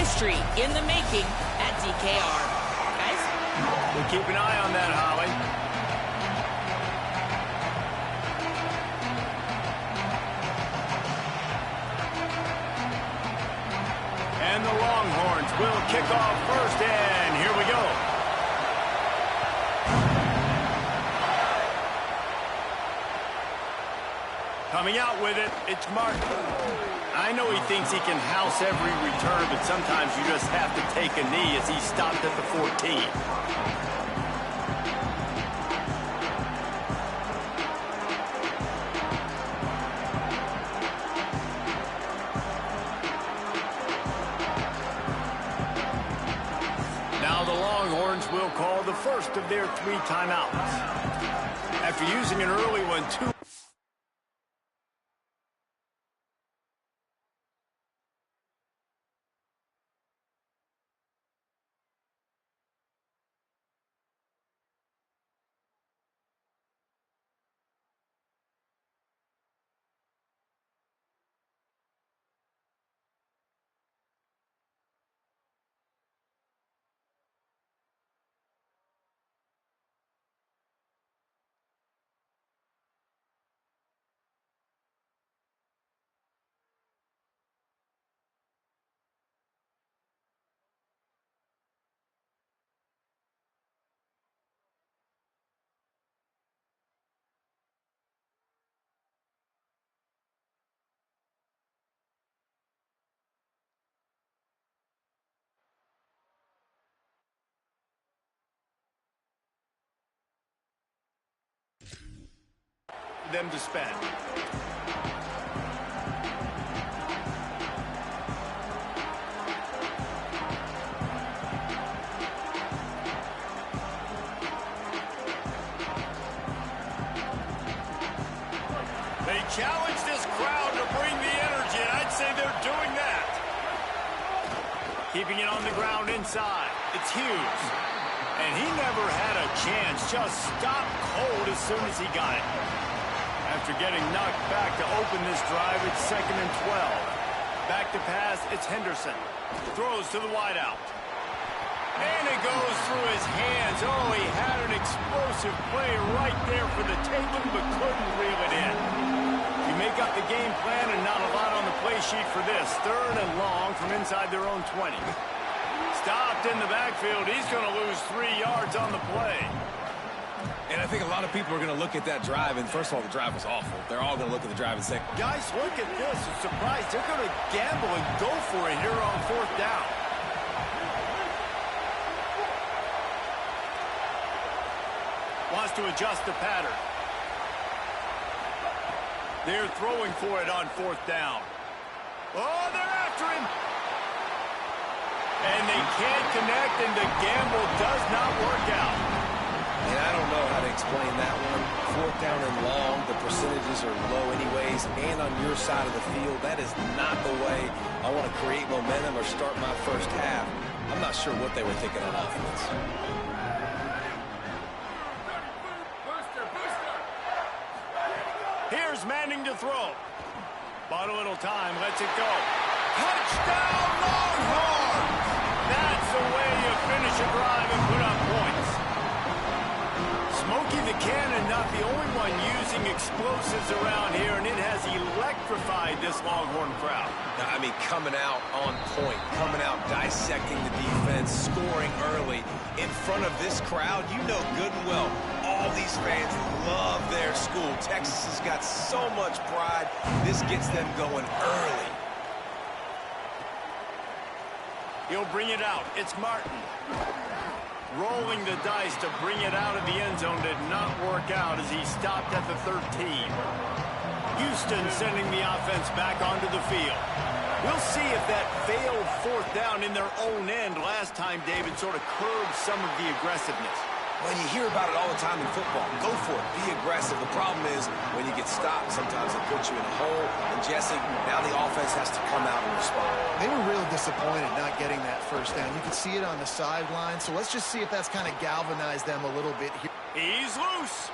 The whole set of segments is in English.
history in the making at DKR. Guys? We'll keep an eye on that, Holly. And the Longhorns will kick off first, and here we go. Coming out with it, it's Martin. I know he thinks he can house every return, but sometimes you just have to take a knee as he stopped at the 14. Now the Longhorns will call the first of their 3 timeouts. After using an early one, 2. Them to spend. They challenge this crowd to bring the energy, and I'd say they're doing that. Keeping it on the ground inside. It's Hughes. And he never had a chance. Just stopped cold as soon as he got it. After getting knocked back to open this drive, it's 2nd and 12. Back to pass, it's Henderson. Throws to the wideout. And it goes through his hands. Oh, he had an explosive play right there for the taking, but couldn't reel it in. You make up the game plan and not a lot on the play sheet for this. 3rd and long from inside their own 20. Stopped in the backfield. He's going to lose 3 yards on the play. And I think a lot of people are going to look at that drive, and first of all, the drive was awful. They're all going to look at the drive and say, guys, look at this. I'm surprised. They're going to gamble and go for it here on 4th down. Wants to adjust the pattern. They're throwing for it on 4th down. Oh, they're after him. And they can't connect, and the gamble does not work out. And I don't know how to explain that one. 4th down and long, the percentages are low anyways, and on your side of the field, that is not the way I want to create momentum or start my first half. I'm not sure what they were thinking on offense. Here's Manning to throw. Bought a little time, lets it go. Touchdown, Longhorns! That's the way you finish a drive and put up points. Smokey the Cannon, not the only one using explosives around here, and it has electrified this Longhorn crowd. I mean, coming out on point, coming out dissecting the defense, scoring early. In front of this crowd, you know good and well, all these fans love their school. Texas has got so much pride. This gets them going early. He'll bring it out. It's Martin. Rolling the dice to bring it out of the end zone did not work out as he stopped at the 13. Houston sending the offense back onto the field. We'll see if that failed 4th down in their own end last time, David, sort of curbed some of the aggressiveness. Well, you hear about it all the time in football. Go for it. Be aggressive. The problem is when you get stopped, sometimes it puts you in a hole. And, Jesse, now the offense has to come out and respond. They were real disappointed not getting that 1st down. You can see it on the sideline. So let's just see if that's kind of galvanized them a little bit here. He's loose.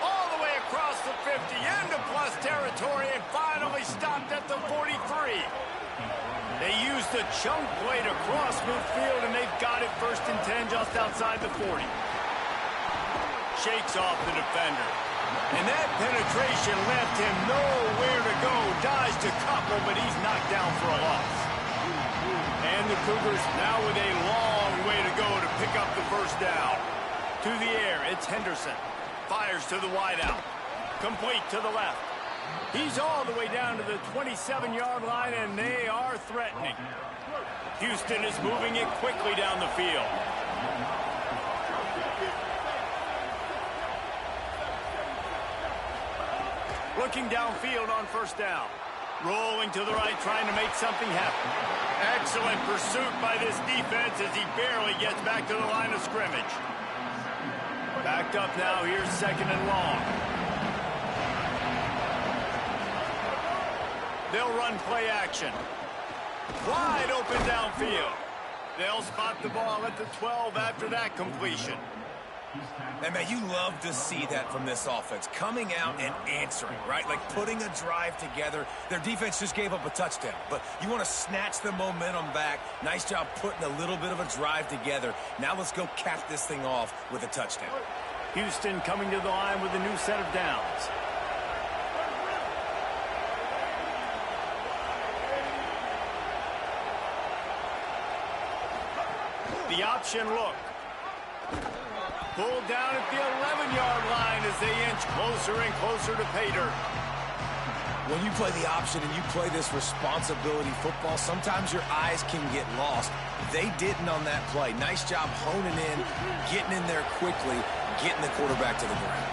All the way across the 50, into plus territory, and finally stopped at the 43. Just a chunk play across midfield, and they've got it 1st and 10 just outside the 40. Shakes off the defender. And that penetration left him nowhere to go. Dodged a couple, but he's knocked down for a loss. And the Cougars now with a long way to go to pick up the 1st down. To the air, it's Henderson. Fires to the wideout. Complete to the left. He's all the way down to the 27-yard line, and they are threatening. Houston is moving it quickly down the field. Looking downfield on 1st down. Rolling to the right, trying to make something happen. Excellent pursuit by this defense as he barely gets back to the line of scrimmage. Backed up now, here's 2nd and long. They'll run play action. Wide open downfield. They'll spot the ball at the 12 after that completion. And, man, you love to see that from this offense. Coming out and answering, right? Like putting a drive together. Their defense just gave up a touchdown. But you want to snatch the momentum back. Nice job putting a little bit of a drive together. Now let's go cap this thing off with a touchdown. Houston coming to the line with a new set of downs. The option look. Pulled down at the 11-yard line as they inch closer and closer to pay dirt. When you play the option and you play this responsibility football, sometimes your eyes can get lost. They didn't on that play. Nice job honing in, getting in there quickly, getting the quarterback to the ground.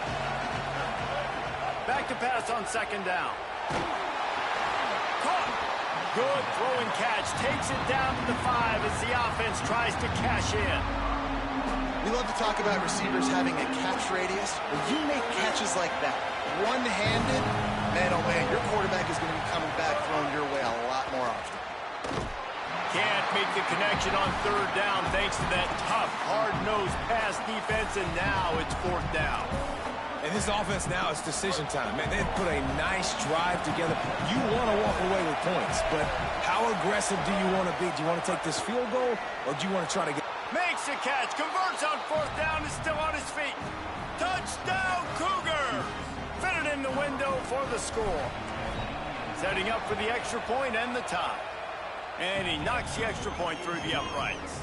Back to pass on 2nd down. Caught. Good throw and catch. Takes it down to the 5 as the offense tries to cash in. We love to talk about receivers having a catch radius. When you make catches like that, one-handed, man, oh man, your quarterback is going to be coming back thrown your way a lot more often. Can't make the connection on 3rd down thanks to that tough, hard-nosed pass defense, and now it's 4th down. And this offense now is decision time. Man, they've put a nice drive together. You want to walk away with points, but how aggressive do you want to be? Do you want to take this field goal, or do you want to try to get... Makes a catch, converts on 4th down, is still on his feet. Touchdown, Cougar! Fitted in the window for the score. Setting up for the extra point and the tie. And he knocks the extra point through the uprights.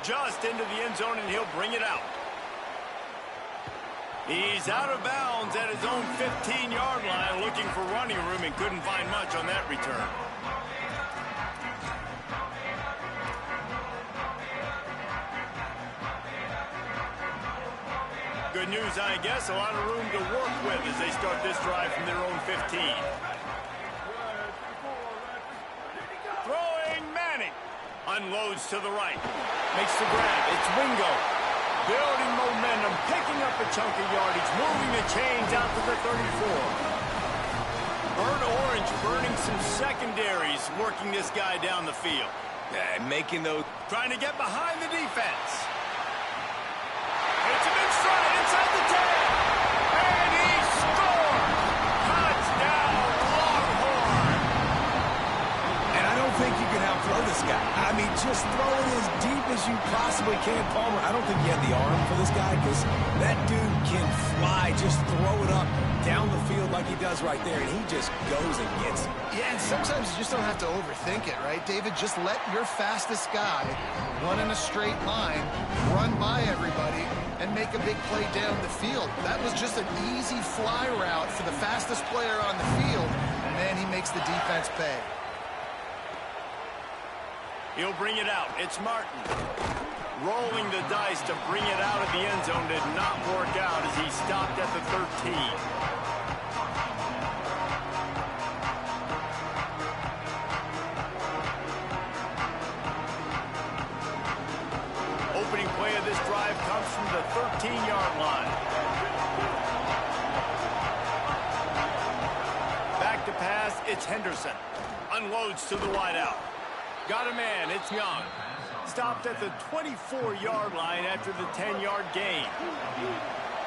Just into the end zone, and he'll bring it out. He's out of bounds at his own 15-yard line, looking for running room and couldn't find much on that return. Good news, I guess. A lot of room to work with as they start this drive from their own 15. Throwing Manning. Unloads to the right. Makes the grab. It's Wingo. Building momentum, picking up a chunk of yardage, moving the chains out to the 34. Burnt Orange burning some secondaries, working this guy down the field. Yeah, making those... Trying to get behind the defense. It's a big stride inside the 10. And he scores! Touchdown, Longhorn! And I don't think you can outthrow this guy. I mean, just throw it as deep as you possibly can, Palmer. I don't think you have the arm for this guy because that dude can fly. Just throw it up down the field like he does right there, and he just goes and gets it. Yeah, and sometimes you just don't have to overthink it, right, David? Just let your fastest guy run in a straight line, run by everybody, and make a big play down the field. That was just an easy fly route for the fastest player on the field, and then he makes the defense pay. He'll bring it out. It's Martin. Rolling the dice to bring it out of the end zone did not work out as he stopped at the 13. Opening play of this drive comes from the 13-yard line. Back to pass, it's Henderson. Unloads to the wideout. Got a man, it's Young. stopped at the 24-yard line after the 10-yard gain.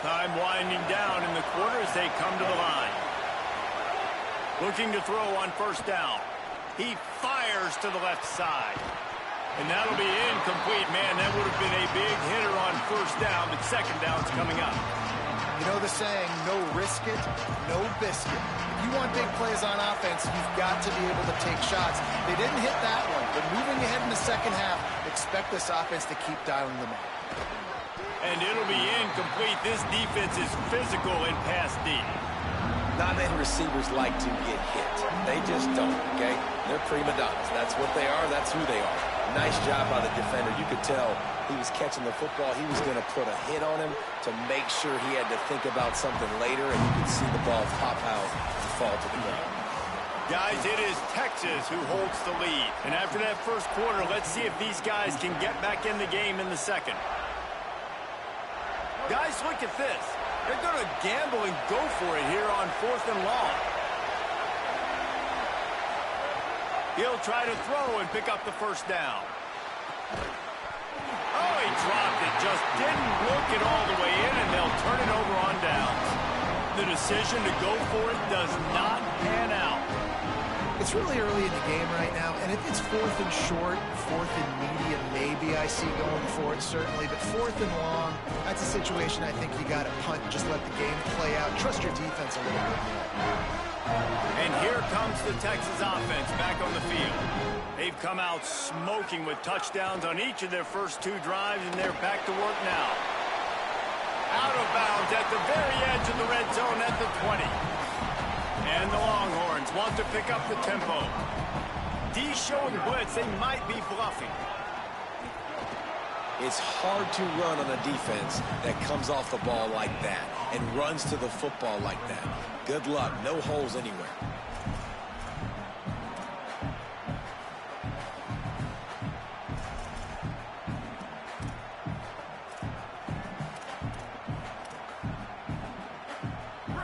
Time winding down in the quarter as they come to the line. Looking to throw on first down. He fires to the left side. And that'll be incomplete. Man, that would have been a big hitter on first down, but second down's coming up. You know the saying, no risk it, no biscuit. If you want big plays on offense, you've got to be able to take shots. They didn't hit that one, but moving ahead in the second half, expect this offense to keep dialing them up. And it'll be incomplete. This defense is physical and pass deep. Not many receivers like to get hit. They just don't, okay? They're prima donnas. That's what they are. That's who they are. Nice job by the defender. You could tell he was catching the football. He was going to put a hit on him to make sure he had to think about something later, and you could see the ball pop out and fall to the ground. Guys, it is Texas who holds the lead. And after that first quarter, let's see if these guys can get back in the game in the second. Guys, look at this. They're going to gamble and go for it here on 4th and long. He'll try to throw and pick up the first down. Oh, he dropped it. Just didn't look it all the way in, and they'll turn it over on downs. The decision to go for it does not pan out. It's really early in the game right now, and if it's 4th and short, 4th and medium, maybe I see going for it, certainly. But 4th and long, that's a situation I think you got to punt. Just let the game play out. Trust your defense a little bit more. And here comes the Texas offense back on the field. They've come out smoking with touchdowns on each of their first 2 drives, and they're back to work now. Out of bounds at the very edge of the red zone at the 20. And the Longhorns want to pick up the tempo. D showing blitz. They might be bluffing. It's hard to run on a defense that comes off the ball like that and runs to the football like that. Good luck. No holes anywhere.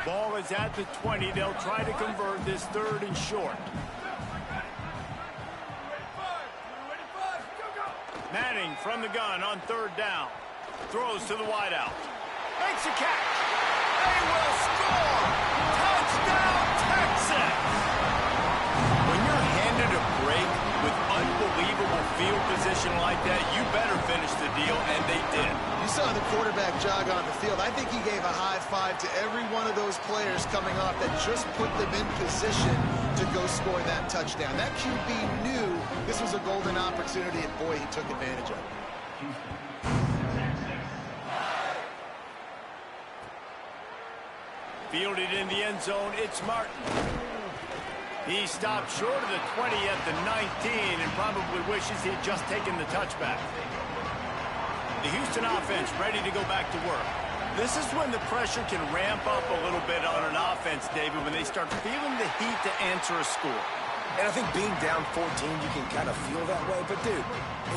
Ball is at the 20. They'll try to convert this 3rd and short. Manning from the gun on 3rd down. Throws to the wideout. Makes a catch. They will score. Touchdown, Texas. When you're handed a break with unbelievable field position like that, you better finish the deal, and they did. You saw the quarterback jog on the field. I think he gave a high five to every one of those players coming off that just put them in position to go score that touchdown. That QB knew this was a golden opportunity, and boy, he took advantage of it. Fielded in the end zone, it's Martin. He stopped short of the 20 at the 19 and probably wishes he'd just taken the touchback. The Houston offense ready to go back to work. This is when the pressure can ramp up a little bit on an offense, David, when they start feeling the heat to answer a score. And I think being down 14, you can kind of feel that way. But, dude,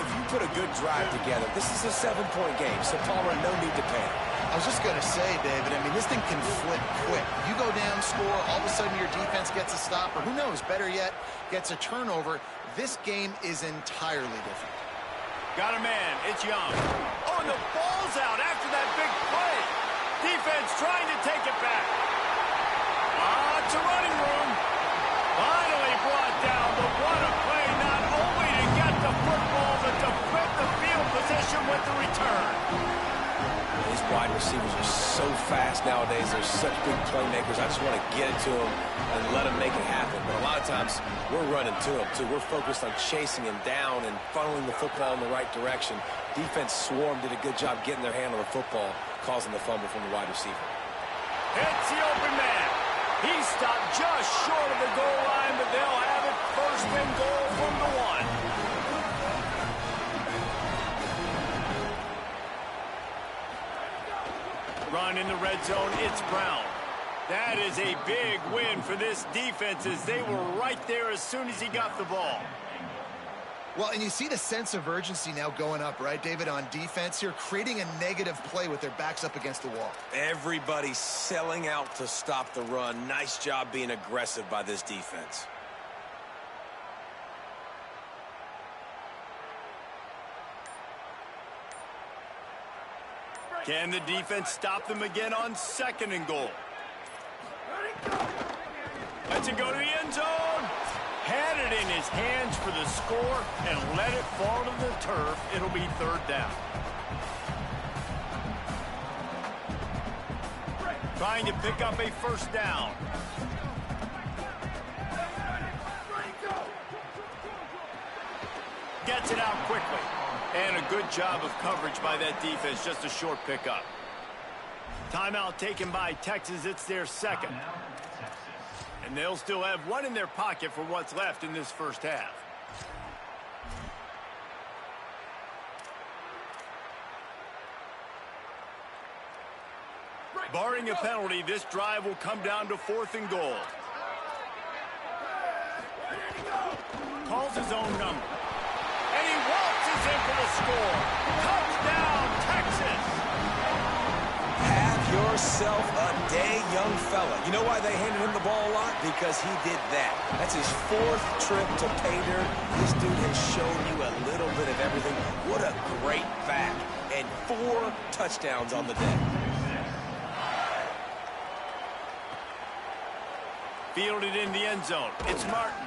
if you put a good drive together, this is a 7-point game, so Palmer, no need to panic. I was just going to say, David, I mean, this thing can flip quick. You go down, score, all of a sudden your defense gets a stop, or who knows, better yet, gets a turnover. This game is entirely different. Got a man. It's Young. Oh, and the ball's out after that big play. Defense trying to take it back. It's a running room. Finally brought down, but what a play, not only to get the football, but to flip the field position with the return. These wide receivers are so fast nowadays. They're such big playmakers. I just want to get it to them and let them make it happen. But a lot of times, we're running to them, too. We're focused on chasing him down and funneling the football in the right direction. Defense swarm did a good job getting their hand on the football, causing the fumble from the wide receiver. Hits the open man. He stopped just short of the goal line, but they'll have it 1st and goal from the 1. Run in the red zone, it's Brown. That is a big win for this defense as they were right there as soon as he got the ball. Well, and you see the sense of urgency now going up, right, David, on defense here, creating a negative play with their backs up against the wall. Everybody's selling out to stop the run. Nice job being aggressive by this defense. Can the defense stop them again on 2nd and goal? Lets it go to the end zone. Had it in his hands for the score and let it fall to the turf. It'll be 3rd down. Trying to pick up a 1st down. Gets it out quickly. And a good job of coverage by that defense. Just a short pickup. Timeout taken by Texas. It's their 2nd. And they'll still have one in their pocket for what's left in this 1st half. Barring a penalty, this drive will come down to 4th and goal. Calls his own number. And he waltzes in for the score. Touchdown, Texas! Have yourself a day, young fella. You know why they handed him the ball a lot? Because he did that. That's his 4th trip to pay dirt. This dude has shown you a little bit of everything. What a great back. And 4 touchdowns on the day. Fielded in the end zone. It's Martin.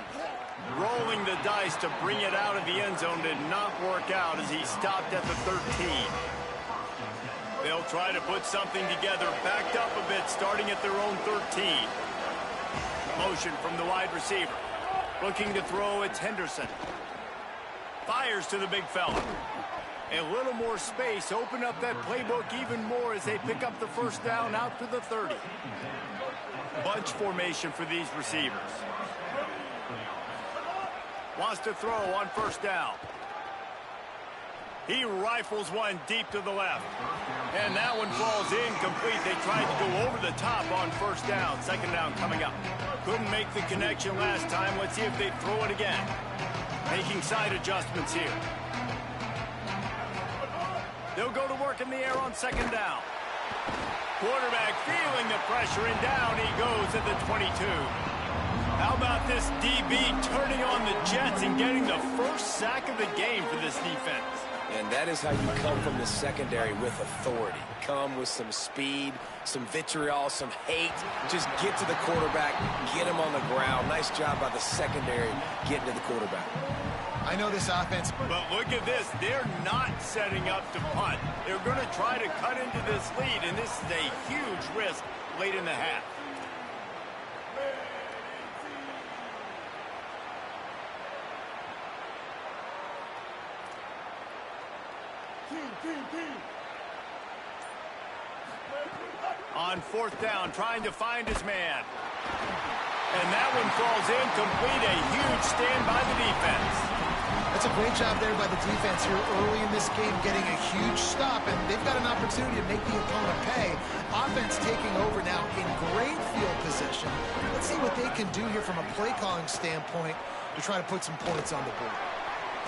Rolling the dice to bring it out of the end zone did not work out as he stopped at the 13. They'll try to put something together, backed up a bit, starting at their own 13. Motion from the wide receiver. Looking to throw, it's Henderson. Fires to the big fella. A little more space, open up that playbook even more as they pick up the 1st down out to the 30. Bunch formation for these receivers. Wants to throw on 1st down. He rifles one deep to the left. And that one falls incomplete. They tried to go over the top on 1st down. 2nd down coming up. Couldn't make the connection last time. Let's see if they throw it again. Making side adjustments here. They'll go to work in the air on 2nd down. Quarterback feeling the pressure, and down he goes at the 22. How about this DB turning on the Jets and getting the 1st sack of the game for this defense? And that is how you come from the secondary with authority. Come with some speed, some vitriol, some hate. Just get to the quarterback, get him on the ground. Nice job by the secondary getting to the quarterback. I know this offense. But look at this. They're not setting up to punt. They're going to try to cut into this lead, and this is a huge risk late in the half. On 4th down, trying to find his man. And that one falls incomplete. A huge stand by the defense. That's a great job there by the defense here early in this game, getting a huge stop, and they've got an opportunity to make the opponent pay. Offense taking over now in great field position. Let's see what they can do here from a play-calling standpoint to try to put some points on the board.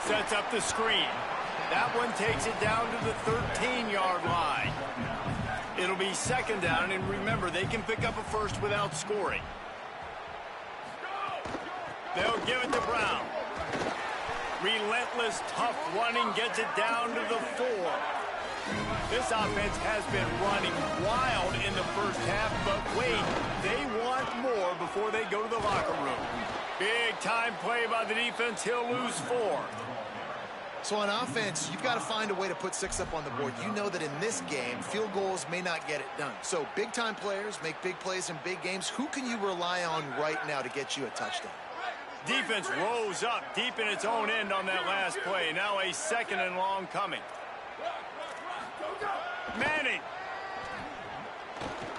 Sets up the screen. That one takes it down to the 13-yard line. It'll be 2nd down, and remember, they can pick up a 1st without scoring. They'll give it to Brown. Relentless, tough running gets it down to the 4. This offense has been running wild in the 1st half, but wait, they want more before they go to the locker room. Big-time play by the defense. He'll lose 4. So on offense, you've got to find a way to put 6 up on the board. You know that in this game, field goals may not get it done. So big-time players make big plays in big games. Who can you rely on right now to get you a touchdown? Defense rose up deep in its own end on that last play. Now a 2nd and long coming. Manning.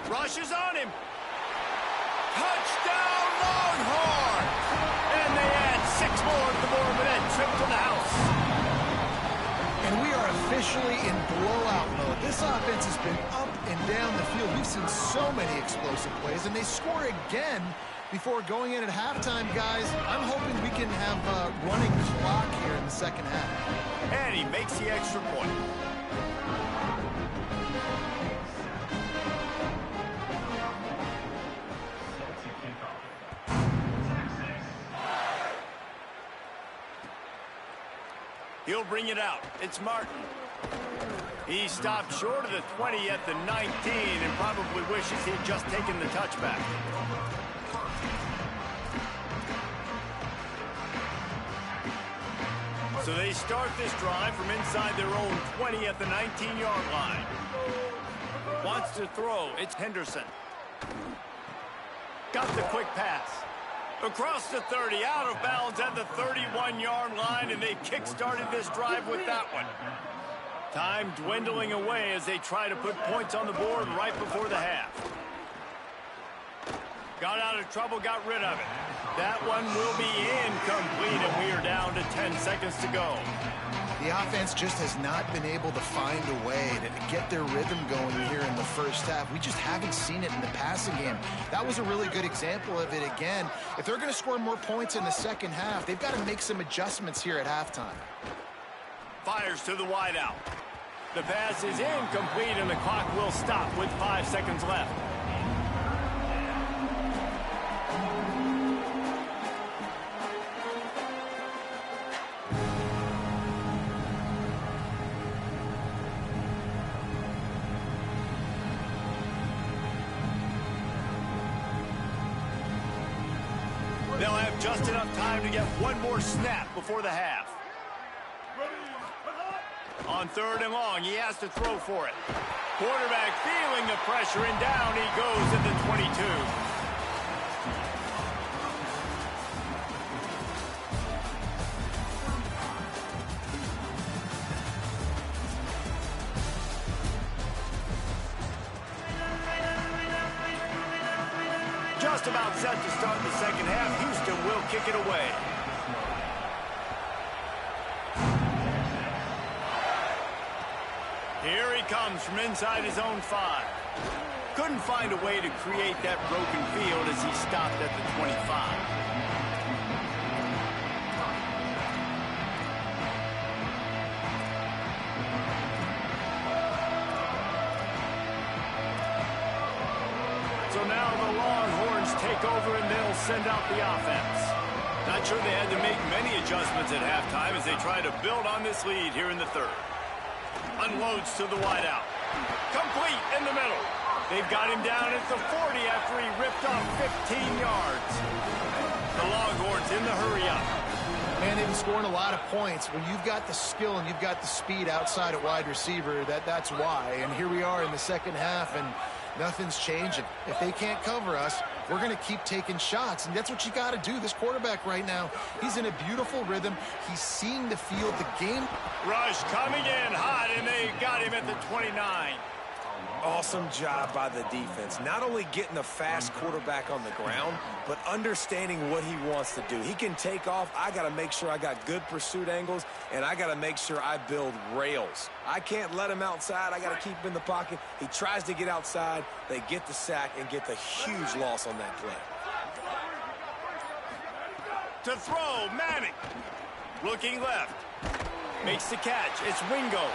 Rushes on him. Touchdown, Longhorns! And they add 6 more to the board with that trip to the house. And we are officially in blowout mode. This offense has been up and down the field. We've seen so many explosive plays, and they score again before going in at halftime, guys. I'm hoping we can have a running clock here in the 2nd half. And he makes the extra point. He'll bring it out. It's Martin. He stopped short of the 20 at the 19 and probably wishes he'd just taken the touchback. So they start this drive from inside their own 20 at the 19-yard line. Wants to throw. It's Henderson. Got the quick pass. Across the 30, out of bounds at the 31-yard line, and they kick-started this drive with that one. Time dwindling away as they try to put points on the board right before the half. Got out of trouble, got rid of it. That one will be incomplete, and we are down to 10 seconds to go. The offense just has not been able to find a way to get their rhythm going here in the first half. We just haven't seen it in the passing game. That was a really good example of it again. If they're going to score more points in the second half, they've got to make some adjustments here at halftime. Fires to the wideout. The pass is incomplete, and the clock will stop with 5 seconds left. They'll have just enough time to get one more snap before the half. On 3rd and long, he has to throw for it. Quarterback feeling the pressure, and down he goes at the 22. Just about set to start the second half. Houston will kick it away. Here he comes from inside his own 5. Couldn't find a way to create that broken field as he stopped at the 25. So now the Longhorns take over and they'll send out the offense. Not sure they had to make many adjustments at halftime as they try to build on this lead here in the 3rd. Unloads to the wideout. Complete in the middle. They've got him down at the 40 after he ripped off 15 yards. The Longhorns in the hurry up. Man, they've been scoring a lot of points. When you've got the skill and you've got the speed outside at wide receiver, that's why. And here we are in the second half, and nothing's changing. If they can't cover us, we're going to keep taking shots, and that's what you got to do. This quarterback right now, he's in a beautiful rhythm. He's seeing the field, the game. Rush coming in hot, and they got him at the 29. Awesome job by the defense. Not only getting a fast quarterback on the ground, but understanding what he wants to do. He can take off. I got to make sure I got good pursuit angles, and I got to make sure I build rails. I can't let him outside. I got to keep him in the pocket. He tries to get outside. They get the sack and get the huge loss on that play. To throw, Manning. Looking left. Makes the catch. It's Wingo.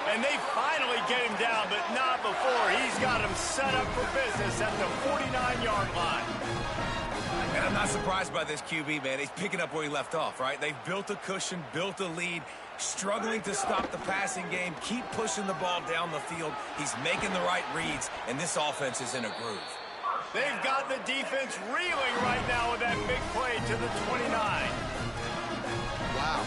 And they finally get him down, but not before. He's got him set up for business at the 49-yard line. And I'm not surprised by this QB, man. He's picking up where he left off, right? They've built a cushion, built a lead, struggling to stop the passing game, keep pushing the ball down the field. He's making the right reads, and this offense is in a groove. They've got the defense reeling right now with that big play to the 29. Wow.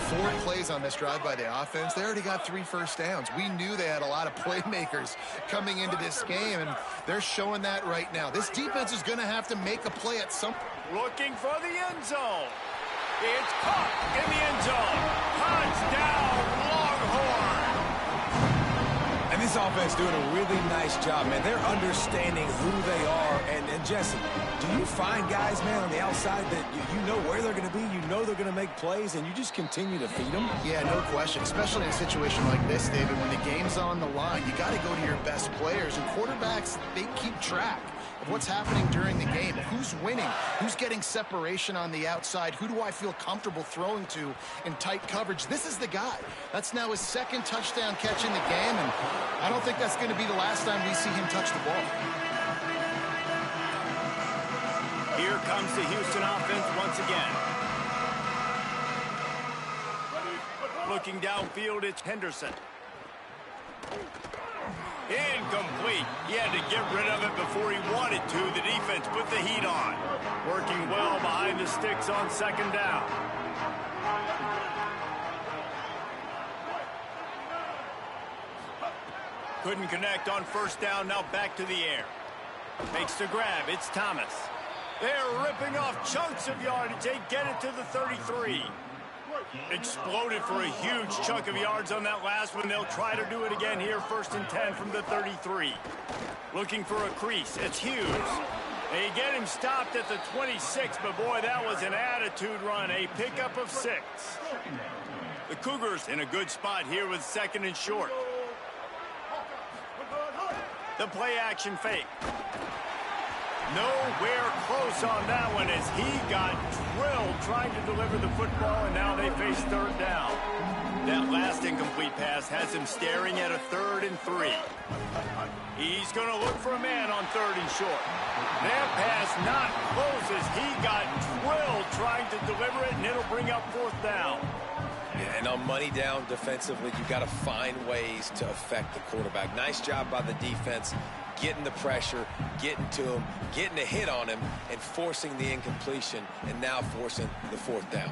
4 plays on this drive by the offense. They already got 3 first downs. We knew they had a lot of playmakers coming into this game, and they're showing that right now. This defense is going to have to make a play at some... Looking for the end zone. It's caught in the end zone. Touchdown, Longhorn. And this offense doing a really nice job, man. They're understanding who they are. And Jesse, do you find guys, man, on the outside that you know where they're going to be, you know they're going to make plays, and you just continue to feed them? Yeah, no question, especially in a situation like this, David. When the game's on the line, you got to go to your best players. And quarterbacks, they keep track of what's happening during the game. Who's winning? Who's getting separation on the outside? Who do I feel comfortable throwing to in tight coverage? This is the guy. That's now his 2nd touchdown catch in the game, and I don't think that's going to be the last time we see him touch the ball. Here comes the Houston offense once again. Looking downfield, it's Henderson. Incomplete. He had to get rid of it before he wanted to. The defense put the heat on. Working well behind the sticks on second down. Couldn't connect on first down. Now back to the air. Makes the grab. It's Thomas. They're ripping off chunks of yardage. They get it to the 33. Exploded for a huge chunk of yards on that last one. They'll try to do it again here. 1st and 10 from the 33. Looking for a crease. It's Hughes. They get him stopped at the 26, but boy, that was an attitude run. A pickup of 6. The Cougars in a good spot here with 2nd and short. The play action fake. Nowhere close on that one as he got drilled trying to deliver the football, and now they face 3rd down. That last incomplete pass has him staring at a 3rd and 3. He's going to look for a man on 3rd and short. That pass not close as he got drilled trying to deliver it, and it'll bring up 4th down. And on money down defensively, you've got to find ways to affect the quarterback. Nice job by the defense, getting the pressure, getting to him, getting a hit on him, and forcing the incompletion, and now forcing the 4th down.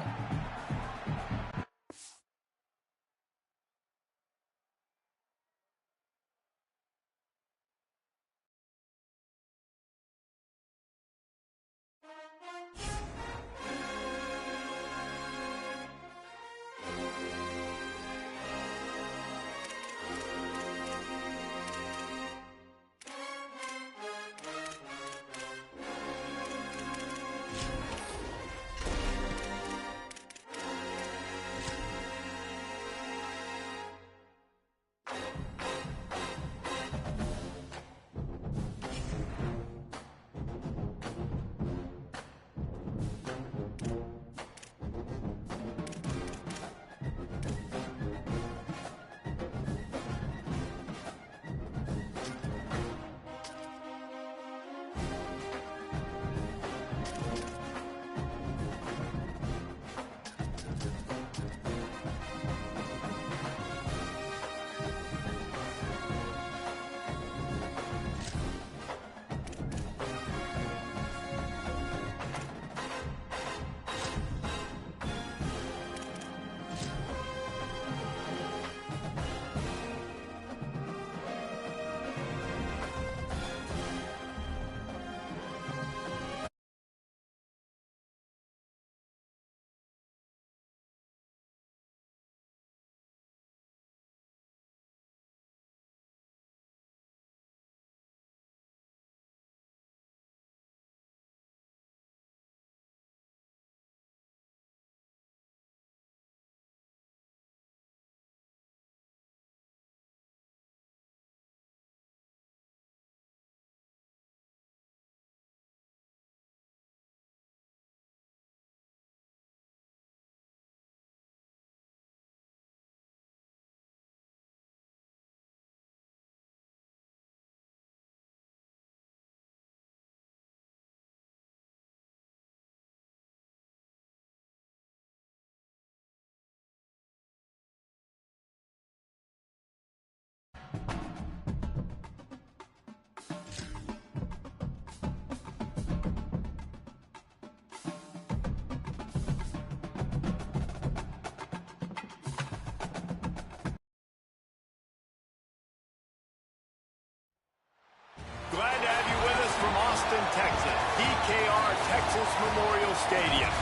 Glad to have you with us from Austin, Texas, DKR Texas Memorial Stadium.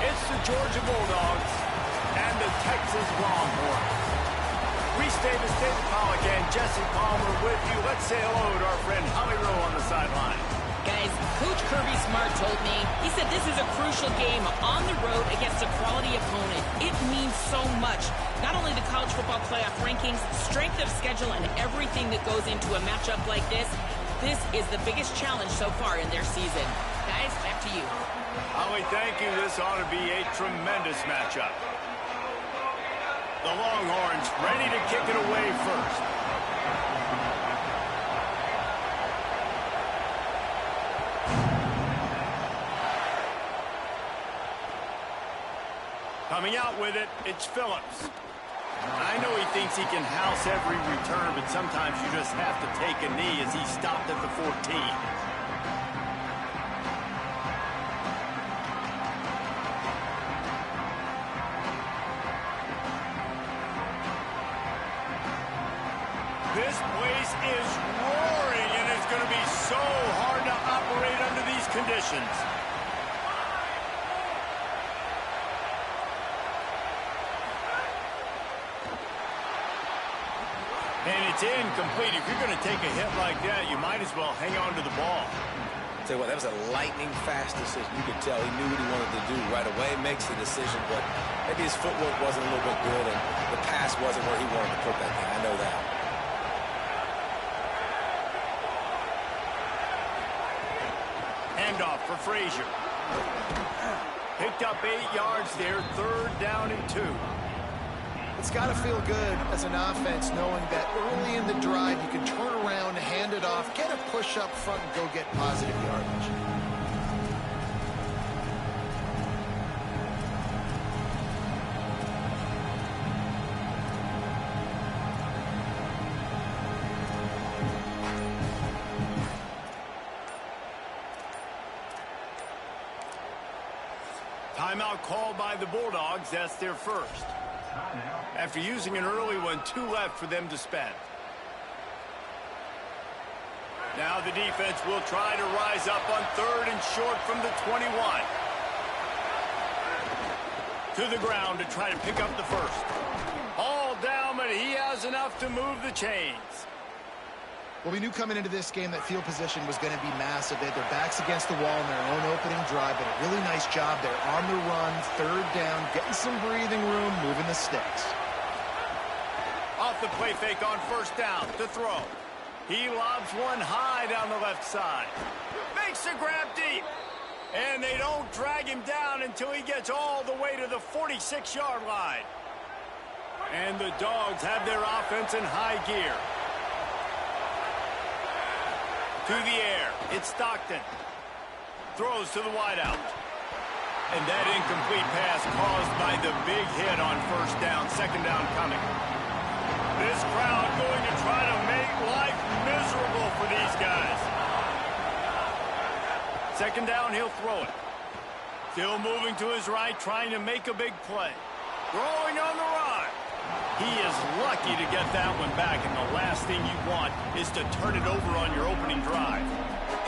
It's the Georgia Bulldogs and the Texas Longhorns. Reese Davis, David Pollack, and Jesse Palmer with you. Let's say hello to our friend Holly Rowe on the sideline. Guys, Coach Kirby Smart told me, he said this is a crucial game on the road against a quality opponent. It means so much. Not only the college football playoff rankings, strength of schedule, and everything that goes into a matchup like this. This is the biggest challenge so far in their season. Guys, back to you. Holly, thank you. This ought to be a tremendous matchup. The Longhorns ready to kick it away first. Coming out with it, it's Phillips. I know he thinks he can house every return, but sometimes you just have to take a knee as he stopped at the 14. This place is roaring, and it's going to be so hard to operate under these conditions. And it's incomplete. If you're going to take a hit like that, you might as well hang on to the ball. Tell you what, that was a lightning-fast decision. You could tell he knew what he wanted to do right away, makes the decision, but maybe his footwork wasn't a little bit good, and the pass wasn't where he wanted to put that thing. I know that. Handoff for Frazier. Picked up 8 yards there, 3rd down and 2. It's got to feel good as an offense knowing that early in the drive you can turn around, hand it off, get a push up front, and go get positive yardage. Timeout called by the Bulldogs. That's their first. After using an early one, 2 left for them to spend. Now the defense will try to rise up on 3rd and short from the 21. To the ground to try to pick up the first. All down, but he has enough to move the chains. Well, we knew coming into this game that field position was going to be massive. They had their backs against the wall in their own opening drive, but a really nice job there on the run, 3rd down, getting some breathing room, moving the sticks. Off the play fake on 1st down to throw. He lobs one high down the left side. Makes the grab deep. And they don't drag him down until he gets all the way to the 46-yard line. And the Dogs have their offense in high gear. To the air, it's Stockton. Throws to the wideout. And that incomplete pass caused by the big hit on 1st down, 2nd down coming. This crowd going to try to make life miserable for these guys. 2nd down, he'll throw it. Still moving to his right, trying to make a big play. Throwing on the run. He is lucky to get that one back, and the last thing you want is to turn it over on your opening drive.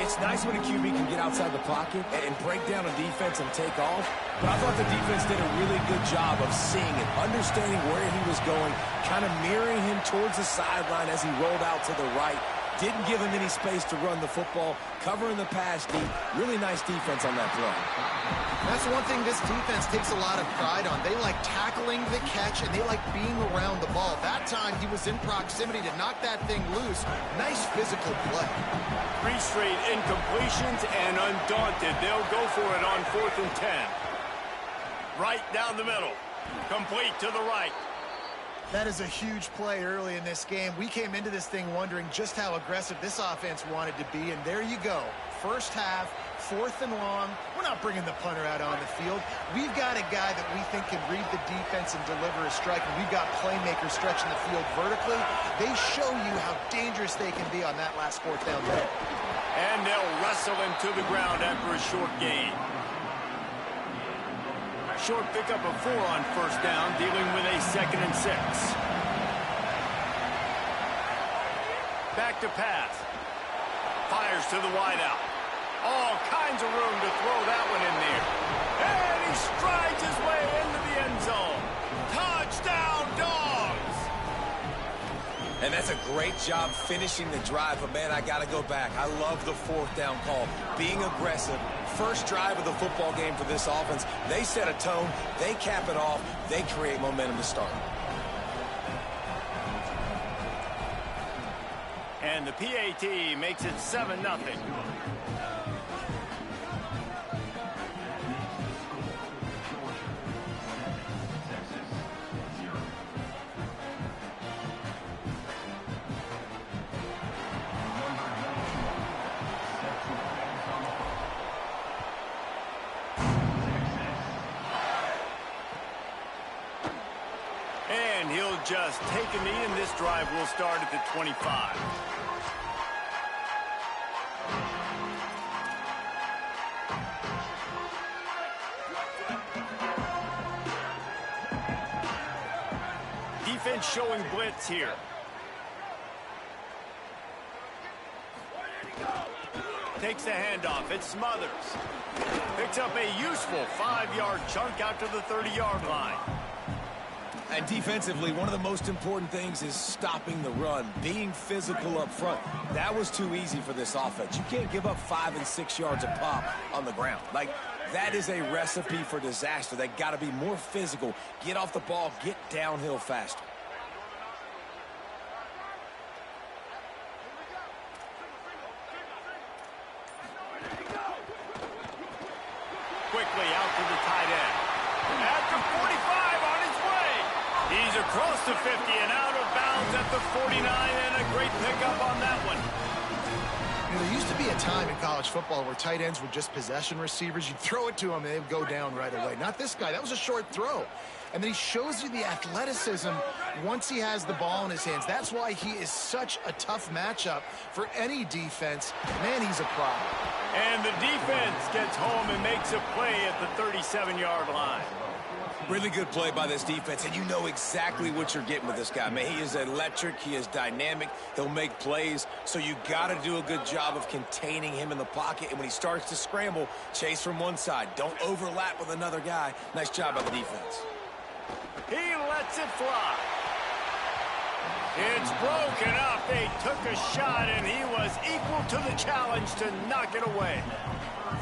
It's nice when a QB can get outside the pocket and break down a defense and take off, but I thought the defense did a really good job of seeing it, understanding where he was going, kind of mirroring him towards the sideline as he rolled out to the right. Didn't give him any space to run the football, covering the pass deep. Really nice defense on that play. That's one thing this defense takes a lot of pride on. They like tackling the catch, and they like being around the ball. That time, he was in proximity to knock that thing loose. Nice physical play. 3 straight incompletions, and undaunted, they'll go for it on 4th and 10. Right down the middle. Complete to the right. That is a huge play early in this game. We came into this thing wondering just how aggressive this offense wanted to be, and there you go. First half, 4th and long. We're not bringing the punter out on the field. We've got a guy that we think can read the defense and deliver a strike, and we've got playmakers stretching the field vertically. They show you how dangerous they can be on that last 4th down there. And they'll wrestle him to the ground after a short gain. Short pickup of 4 on 1st down, dealing with a 2nd and 6. Back to pass. Fires to the wideout. All kinds of room to throw that one in there. And he strides his way into the end zone. Touchdown, Dogs! And that's a great job finishing the drive, but man, I got to go back. I love the 4th down call. Being aggressive. First drive of the football game for this offense. They set a tone. They cap it off. They create momentum to start. And the PAT makes it 7-0. just take a knee, and this drive will start at the 25. Defense showing blitz here. Takes the handoff. It smothers. Picks up a useful 5-yard chunk out to the 30-yard line. And defensively, one of the most important things is stopping the run, being physical up front. That was too easy for this offense. You can't give up 5 and 6 yards a pop on the ground. Like, that is a recipe for disaster. They got to be more physical, get off the ball, get downhill faster. Quickly out to the tight end. At the 45 on his way. He's across the 50 and out of bounds at the 49, and a great pickup on that one. You know, there used to be a time in college football where tight ends were just possession receivers. You'd throw it to them and they'd go down right away. Not this guy. That was a short throw. And then he shows you the athleticism once he has the ball in his hands. That's why he is such a tough matchup for any defense. Man, he's a problem. And the defense gets home and makes a play at the 37-yard line. Really good play by this defense, and you know exactly what you're getting with this guy. Man, he is electric. He is dynamic. He'll make plays, so you got to do a good job of containing him in the pocket. And when he starts to scramble, chase from one side. Don't overlap with another guy. Nice job by the defense. He lets it fly. It's broken up. They took a shot, and he was equal to the challenge to knock it away.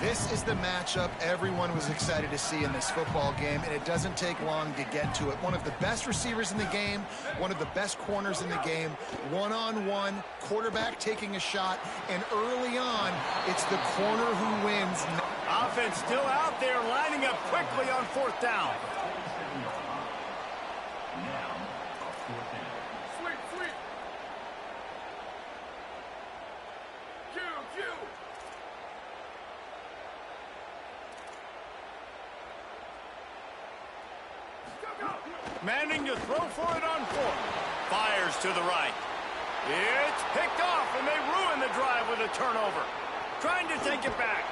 This is the matchup everyone was excited to see in this football game, and it doesn't take long to get to it. One of the best receivers in the game, one of the best corners in the game, one-on-one, quarterback taking a shot, and early on, it's the corner who wins. Offense still out there, lining up quickly on 4th down. Manning to throw for it on 4th. Fires to the right. It's picked off, and they ruin the drive with a turnover. Trying to take it back.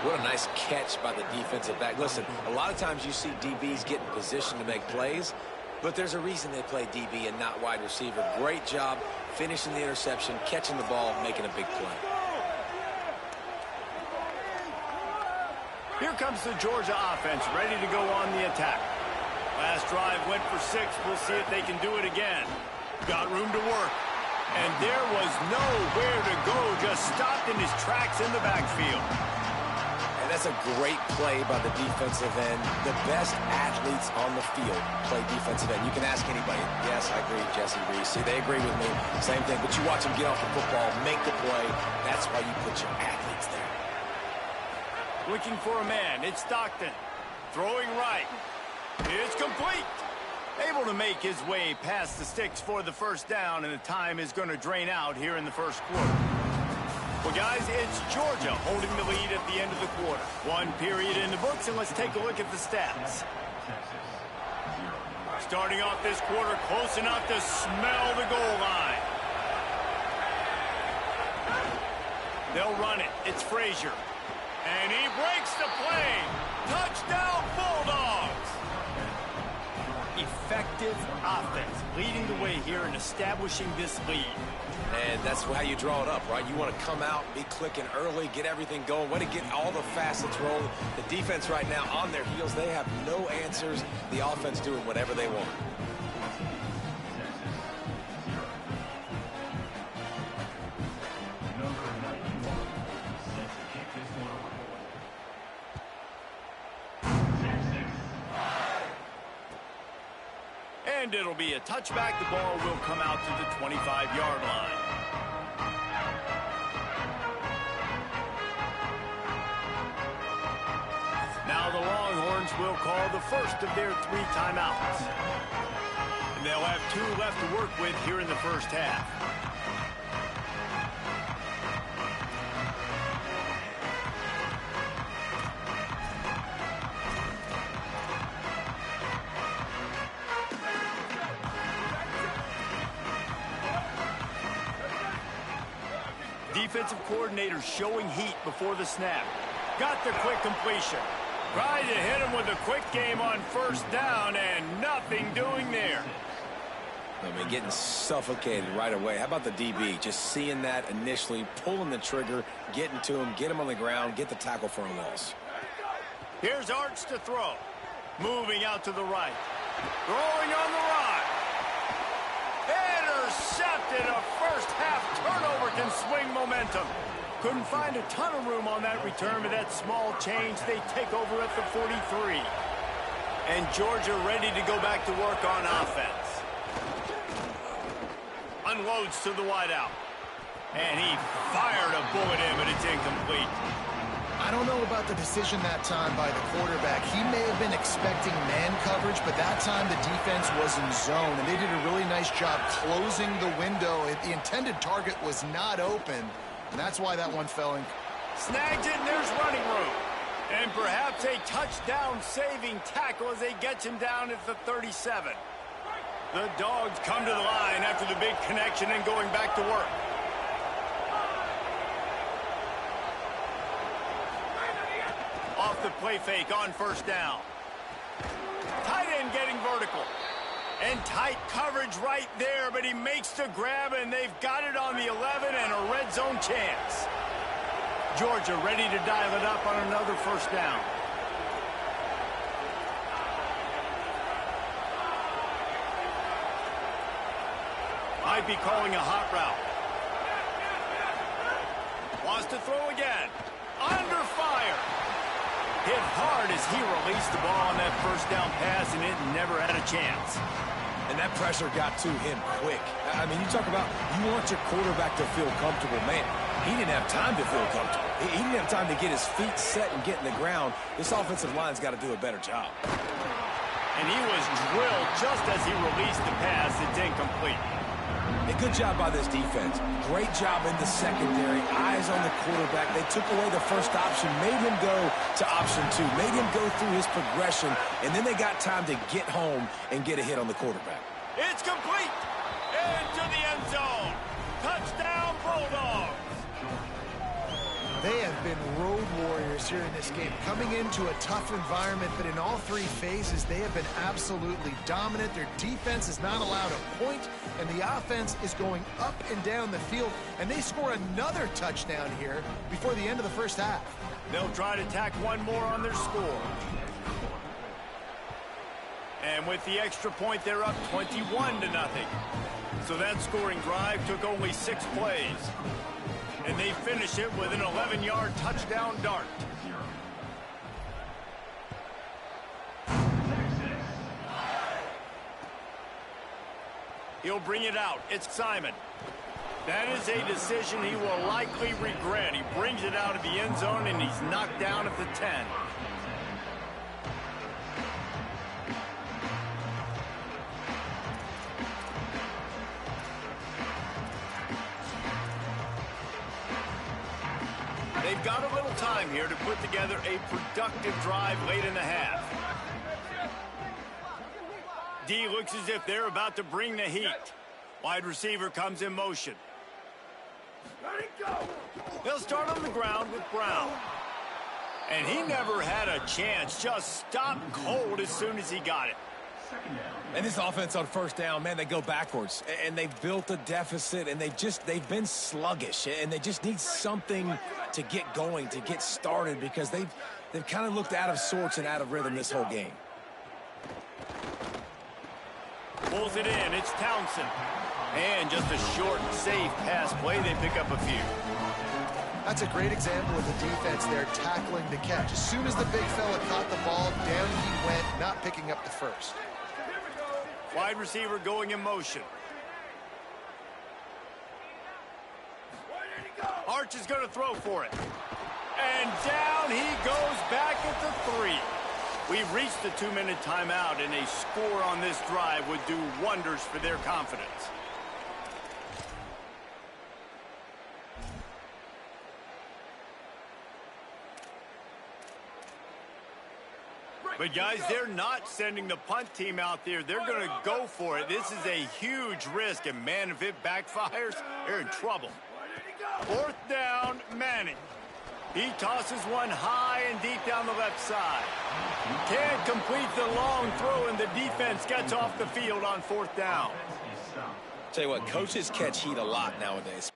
What a nice catch by the defensive back. Listen, a lot of times you see DBs get in position to make plays, but there's a reason they play DB and not wide receiver. Great job finishing the interception, catching the ball, making a big play. Here comes the Georgia offense, ready to go on the attack. Last drive went for 6. We'll see if they can do it again. Got room to work. And there was nowhere to go, just stopped in his tracks in the backfield. And that's a great play by the defensive end. The best athletes on the field play defensive end. You can ask anybody. Yes, I agree, Jesse Reese. See, they agree with me. Same thing. But you watch them get off the football, make the play. That's why you put your athletes there. Looking for a man. It's Stockton. Throwing right. It's complete. Able to make his way past the sticks for the first down, and the time is going to drain out here in the first quarter. Well, guys, it's Georgia holding the lead at the end of the quarter. 1 period in the books, and let's take a look at the stats. Starting off this quarter, close enough to smell the goal line. They'll run it. It's Frazier. And he breaks the play. Touchdown, Bulldogs. Effective offense, leading the way here and establishing this lead. And that's how you draw it up, right? You want to come out, be clicking early, get everything going, want to get all the facets rolling. The defense right now on their heels, they have no answers. The offense doing whatever they want. And it'll be a touchback. The ball will come out to the 25-yard line. Now the Longhorns will call the first of their 3 timeouts. And they'll have 2 left to work with here in the first half. Defensive coordinator showing heat before the snap. Got the quick completion. Tried to hit him with a quick game on first down, and nothing doing there. I mean, getting suffocated right away. How about the DB? Just seeing that initially, pulling the trigger, getting to him, get him on the ground, get the tackle for a loss. Here's Arch to throw. Moving out to the right. Throwing on the run. Intercepted. A first-half turnover can swing momentum. Couldn't find a ton of room on that return, but that small change, they take over at the 43. And Georgia ready to go back to work on offense. Unloads to the wideout. And he fired a bullet in, but it's incomplete. I don't know about the decision that time by the quarterback. He may have been expecting man coverage, but that time the defense was in zone, and they did a really nice job closing the window. The intended target was not open, and that's why that one fell in. Snagged it, and there's running room. And perhaps a touchdown-saving tackle as they get him down at the 37. The Dogs come to the line after the big connection and going back to work. Off the play fake on first down. Tight end getting vertical. And tight coverage right there, but he makes the grab, and they've got it on the 11 and a red zone chance. Georgia ready to dial it up on another first down. Might be calling a hot route. Wants to throw again. Under fire. Hit hard as he released the ball on that first down pass, and it never had a chance. And that pressure got to him quick. I mean, you talk about you want your quarterback to feel comfortable. Man, he didn't have time to feel comfortable. He didn't have time to get his feet set and get in the ground. This offensive line's got to do a better job. And he was drilled just as he released the pass. It's incomplete. A good job by this defense. Great job in the secondary. Eyes on the quarterback. They took away the first option, made him go to option 2, made him go through his progression, and then they got time to get home and get a hit on the quarterback. It's complete. Into the end zone. Touchdown, Bulldogs. They have been road warriors here in this game, coming into a tough environment, but in all three phases, they have been absolutely dominant. Their defense is not allowed a point, and the offense is going up and down the field, and they score another touchdown here before the end of the first half. They'll try to tack one more on their score. And with the extra point, they're up 21-0. So that scoring drive took only 6 plays. And they finish it with an 11-yard touchdown dart. He'll bring it out. It's Simon. That is a decision he will likely regret. He brings it out of the end zone, and he's knocked down at the 10. They've got a little time here to put together a productive drive late in the half. D looks as if they're about to bring the heat. Wide receiver comes in motion. They'll start on the ground with Brown. And he never had a chance, just stopped cold as soon as he got it. And this offense on first down, man, they go backwards. And they've built a deficit, and they've been sluggish. And they just need something to get going, to get started, because they've kind of looked out of sorts and out of rhythm this whole game. Pulls it in. It's Townsend. And just a short, safe pass play. They pick up a few. That's a great example of the defense there tackling the catch. As soon as the big fella caught the ball, down he went, not picking up the first. Wide receiver going in motion. Arch is going to throw for it. And down he goes back at the 3. We've reached the 2-minute timeout, and a score on this drive would do wonders for their confidence. But, guys, they're not sending the punt team out there. They're going to go for it. This is a huge risk, and, man, if it backfires, they're in trouble. Fourth down, Manning. He tosses one high and deep down the left side. Can't complete the long throw, and the defense gets off the field on fourth down. Tell you what, coaches catch heat a lot nowadays.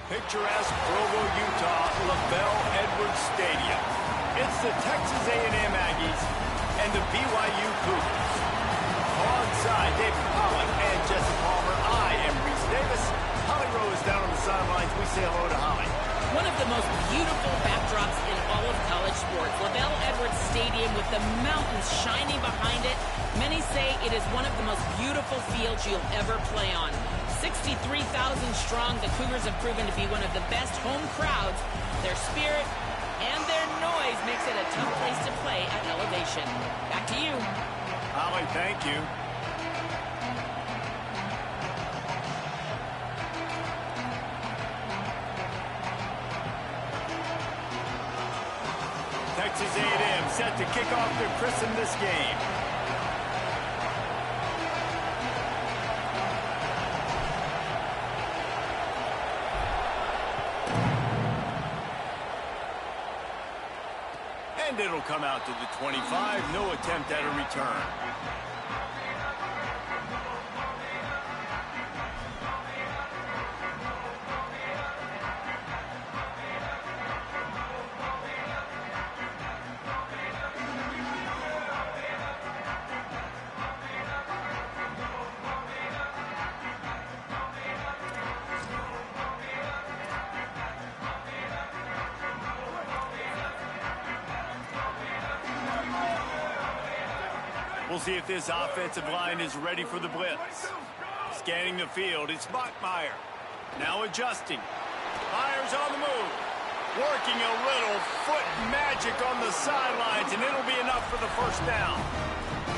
Picturesque Provo, Utah, LaBelle Edwards Stadium. It's the Texas A&M Aggies and the BYU Cougars. Alongside David Pollock and Jesse Palmer, I am Reese Davis. Holly Rowe is down on the sidelines. We say hello to Holly. One of the most beautiful backdrops in all of college sports. LaBelle Edwards Stadium with the mountains shining behind it. Many say it is one of the most beautiful fields you'll ever play on. 63,000 strong, the Cougars have proven to be one of the best home crowds. Their spirit and their noise makes it a tough place to play at elevation. Back to you. Holly, thank you. Texas A&M set to kick off to christen this game. And it'll come out to the 25. No attempt at a return. We'll see if this offensive line is ready for the blitz. Scanning the field, it's Bachmeier. Now adjusting. Myers on the move. Working a little foot magic on the sidelines, and it'll be enough for the first down.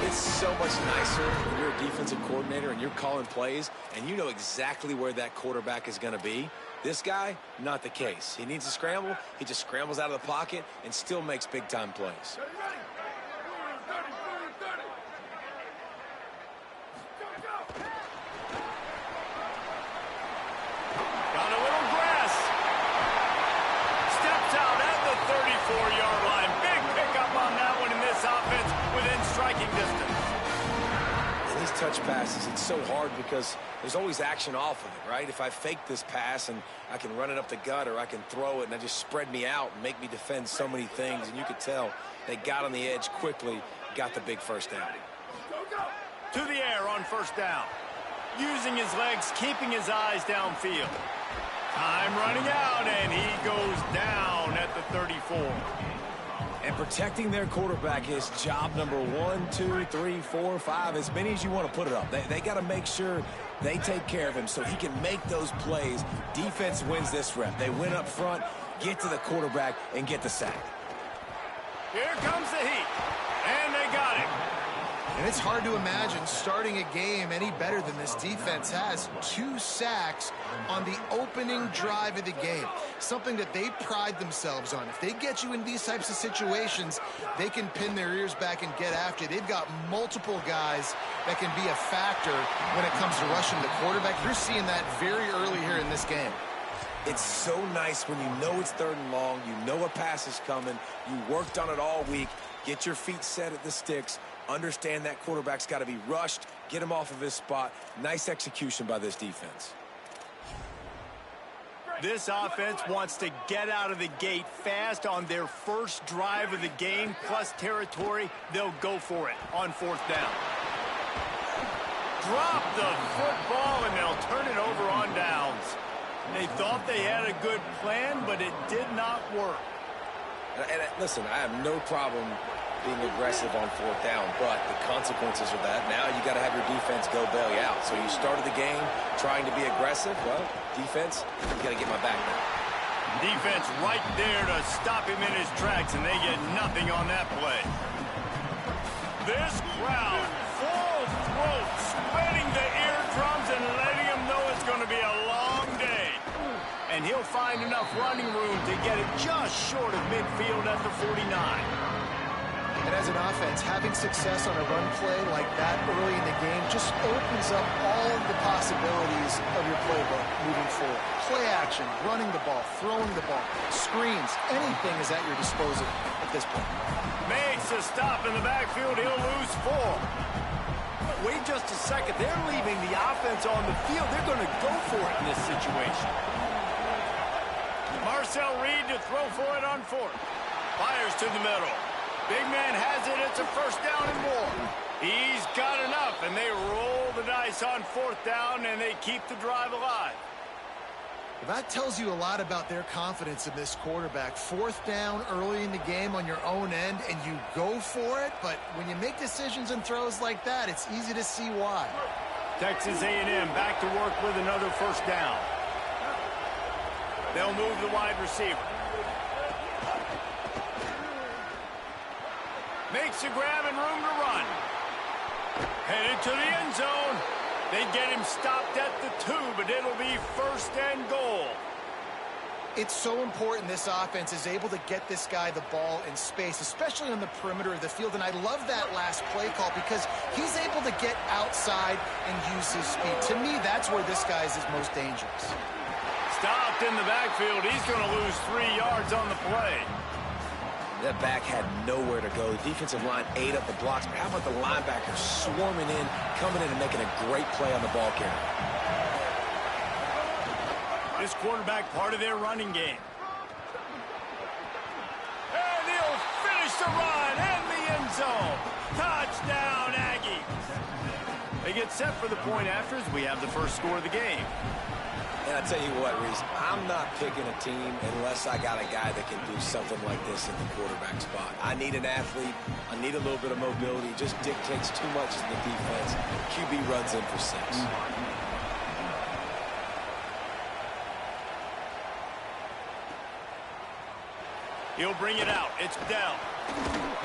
It's so much nicer when you're a defensive coordinator and you're calling plays, and you know exactly where that quarterback is going to be. This guy, not the case. He needs to scramble. He just scrambles out of the pocket and still makes big-time plays. Got a little grass. Steps out at the 34-yard line. Big pickup on that one in this offense within strike striking distance. These touch passes, it's so hard because there's always action off of it, right? If I fake this pass and I can run it up the gut or I can throw it and I just spread me out and make me defend so many things, and you could tell they got on the edge quickly, got the big first down. To the air on first down. Using his legs, keeping his eyes downfield. Time running out, and he goes down at the 34. And protecting their quarterback is job number 1, 2, 3, 4, 5, as many as you want to put it up. They got to make sure they take care of him so he can make those plays. Defense wins this rep. They win up front, get to the quarterback, and get the sack. Here comes the heat, and they got him. And it's hard to imagine starting a game any better than this defense has. 2 sacks on the opening drive of the game. Something that they pride themselves on. If they get you in these types of situations, they can pin their ears back and get after. They've got multiple guys that can be a factor when it comes to rushing the quarterback. You're seeing that very early here in this game. It's so nice when you know it's 3rd and long, you know a pass is coming, you worked on it all week, get your feet set at the sticks, understand that quarterback's got to be rushed, get him off of his spot. Nice execution by this defense. This offense wants to get out of the gate fast on their first drive of the game, plus territory. They'll go for it on 4th down. Drop the football, and they'll turn it over on downs. They thought they had a good plan, but it did not work. And listen, I have no problem being aggressive on 4th down, but the consequences of that, now you got to have your defense go bail you out. So you started the game trying to be aggressive. Well, defense, you got to get my back now. Defense right there to stop him in his tracks, and they get nothing on that play. This crowd, full throat, spreading the eardrums and letting them know it's going to be a long day. And he'll find enough running room to get it just short of midfield at the 49. And as an offense, having success on a run play like that early in the game just opens up all of the possibilities of your playbook moving forward. Play action, running the ball, throwing the ball, screens, anything is at your disposal at this point. Makes a stop in the backfield. He'll lose 4. Wait just a second. They're leaving the offense on the field. They're going to go for it in this situation. Marcel Reed to throw for it on 4th. Fires to the middle. Big man has it. It's a 1st down and more. He's got enough, and they roll the dice on 4th down, and they keep the drive alive. That tells you a lot about their confidence in this quarterback. 4th down early in the game on your own end, and you go for it. But when you make decisions and throws like that, it's easy to see why. Texas A&M back to work with another 1st down. They'll move the wide receiver. Makes a grab and room to run. Headed to the end zone. They get him stopped at the 2, but it'll be 1st and goal. It's so important this offense is able to get this guy the ball in space, especially on the perimeter of the field. And I love that last play call because he's able to get outside and use his speed. To me, that's where this guy is his most dangerous. Stopped in the backfield. He's going to lose 3 yards on the play. That back had nowhere to go. The defensive line ate up the blocks, but how about the linebackers swarming in, coming in and making a great play on the ball carrier? This quarterback part of their running game. And he'll finish the run in the end zone. Touchdown, Aggies. They get set for the point after as we have the first score of the game. And I tell you what, Reese, I'm not picking a team unless I got a guy that can do something like this in the quarterback spot. I need an athlete. I need a little bit of mobility. It just dictates too much in the defense. QB runs in for 6. He'll bring it out. It's Dell.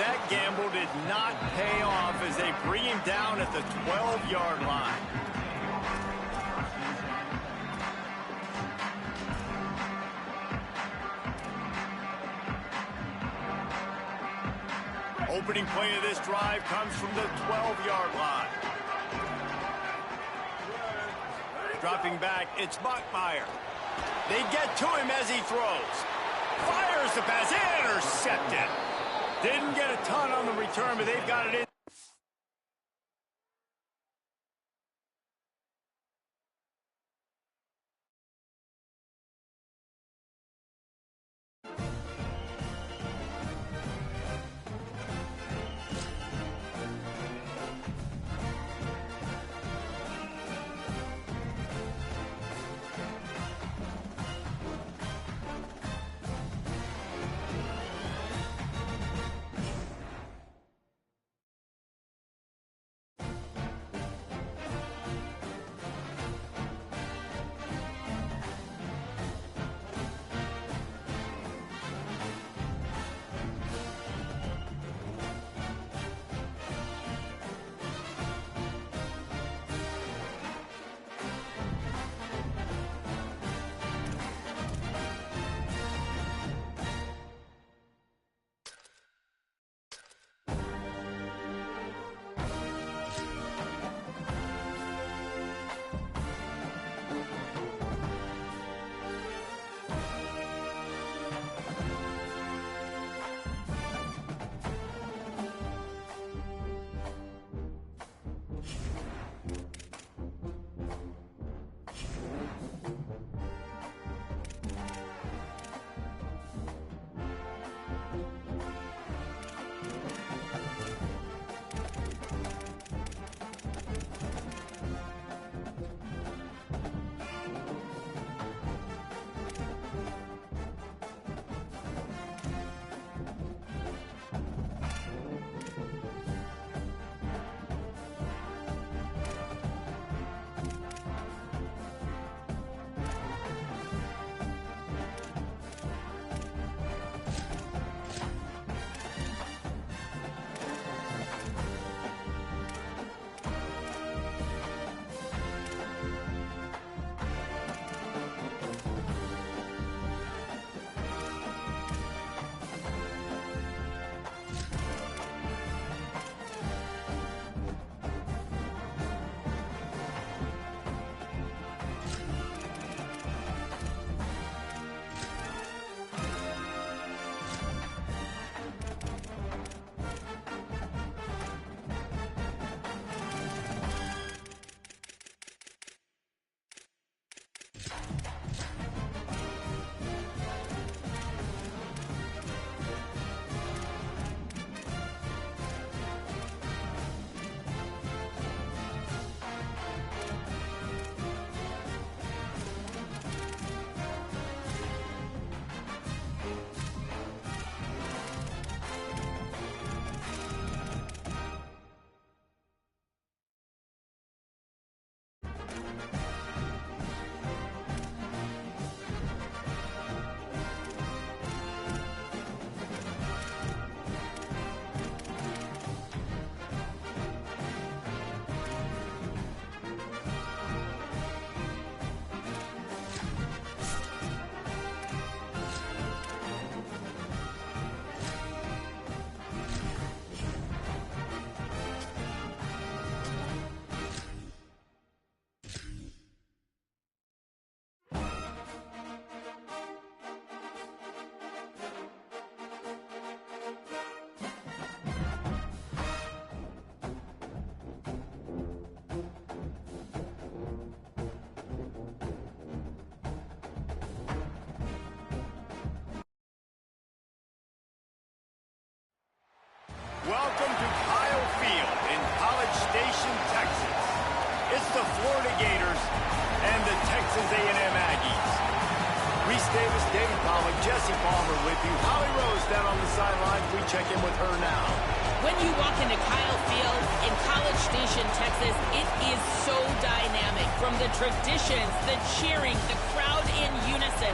That gamble did not pay off as they bring him down at the 12-yard line. Opening play of this drive comes from the 12-yard line. Dropping back, it's Bachmeier. They get to him as he throws. Fires the pass, intercepted. Didn't get a ton on the return, but they've got it in. Welcome to Kyle Field in College Station, Texas. It's the Florida Gators and the Texas A&M Aggies. Reese Davis, David Pollack, Jesse Palmer with you. Holly Rose down on the sidelines. We check in with her now. When you walk into Kyle Field in College Station, Texas, it is so dynamic. From the traditions, the cheering, the crowd in unison.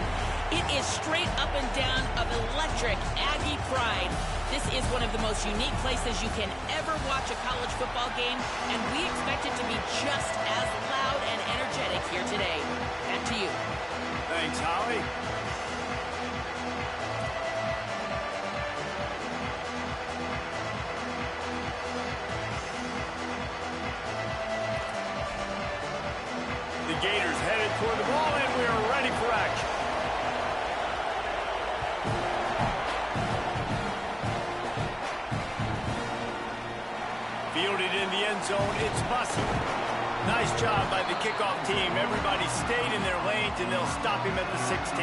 It is straight up and down of electric Aggie pride. This is one of the most unique places you can ever watch a college football game, and we expect it to be just as loud and energetic here today. Back to you. Thanks, Holly. The Gators headed toward the ball, and we are ready for action. Fielded in the end zone, it's Bussey. Nice job by the kickoff team. Everybody stayed in their lanes, and they'll stop him at the 16.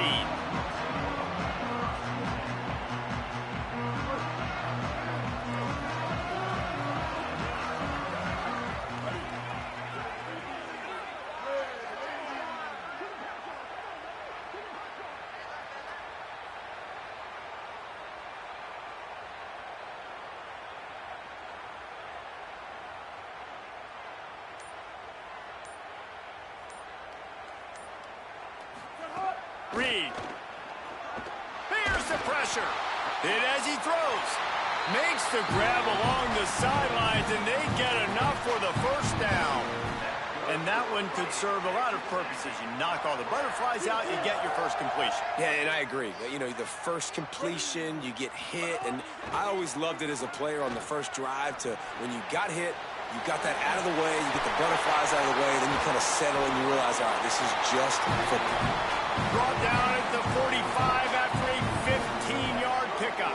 Reed. Here's the pressure. Hit as he throws. Makes the grab along the sidelines, and they get enough for the first down. And that one could serve a lot of purposes. You knock all the butterflies out, you get your first completion. Yeah, and I agree. You know, the first completion, you get hit, and I always loved it as a player on the first drive to when you got hit, you got that out of the way, you get the butterflies out of the way, then you kind of settle and you realize, all right, this is just football. Brought down at the 45 after a 15-yard pickup.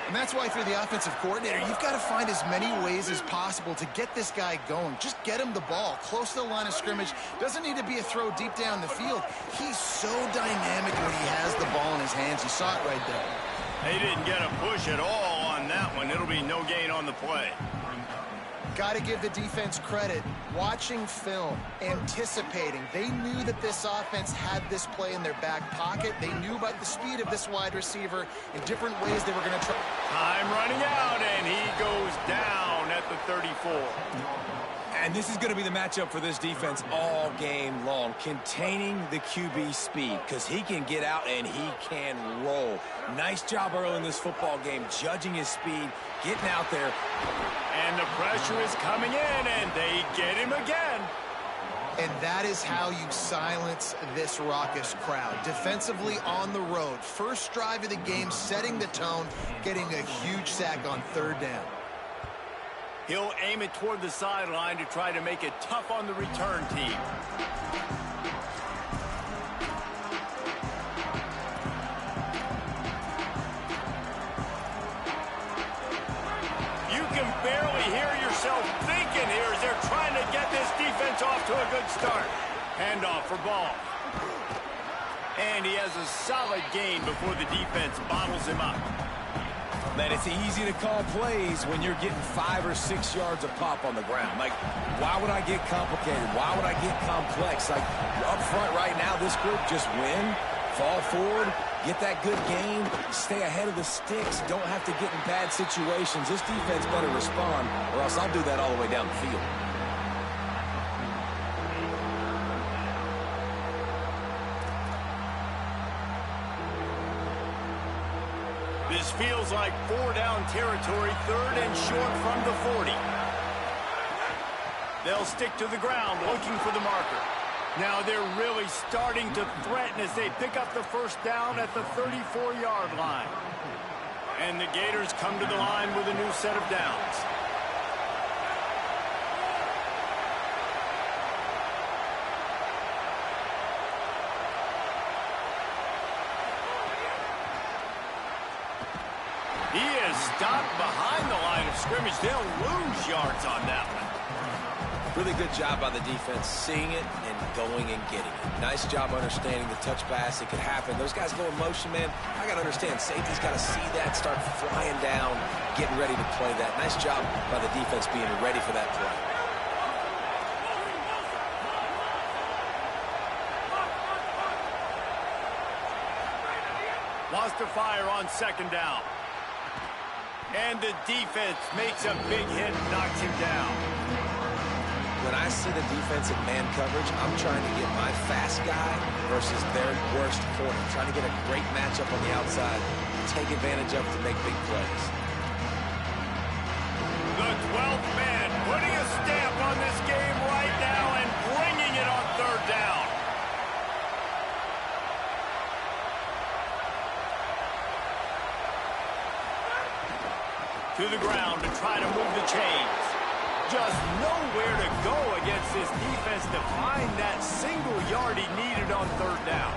And that's why, through the offensive coordinator, you've got to find as many ways as possible to get this guy going. Just get him the ball close to the line of scrimmage. Doesn't need to be a throw deep down the field. He's so dynamic when he has the ball in his hands. You saw it right there. They didn't get a push at all on that one. It'll be no gain on the play. Got to give the defense credit. Watching film, anticipating. They knew that this offense had this play in their back pocket. They knew about the speed of this wide receiver in different ways they were going to try. Time running out, and he goes down at the 34. And this is going to be the matchup for this defense all game long, containing the QB speed, because he can get out and he can roll. Nice job early in this football game, judging his speed, getting out there. And the pressure is coming in, and they get him again. And that is how you silence this raucous crowd. Defensively on the road. First drive of the game, setting the tone, getting a huge sack on third down. He'll aim it toward the sideline to try to make it tough on the return team. You can barely hear yourself thinking here as they're trying to get this defense off to a good start. Handoff for ball. And he has a solid gain before the defense bottles him up. Man, it's easy to call plays when you're getting 5 or 6 yards of pop on the ground. Like, why would I get complicated? Why would I get complex? Like, up front right now, this group just win, fall forward, get that good game, stay ahead of the sticks, don't have to get in bad situations. This defense better respond, or else I'll do that all the way down the field. This feels like 4-down territory, third and short from the 40. They'll stick to the ground, looking for the marker. Now they're really starting to threaten as they pick up the first down at the 34-yard line. And the Gators come to the line with a new set of downs. He is stopped behind the line of scrimmage. They'll lose yards on that one. Really good job by the defense, seeing it and going and getting it. Nice job understanding the touch pass. It could happen. Those guys go in motion, man. I got to understand, safety's got to see that, start flying down, getting ready to play that. Nice job by the defense being ready for that play. Wants to fire on second down. And the defense makes a big hit, knocks him down. When I see the defense in man coverage, I'm trying to get my fast guy versus their worst corner. I'm trying to get a great matchup on the outside, take advantage of it to make big plays. The 12th man putting a stamp on this game right now and bringing it on third down. To the ground to try to move the chains. Just nowhere to go against this defense to find that single yard he needed on third down.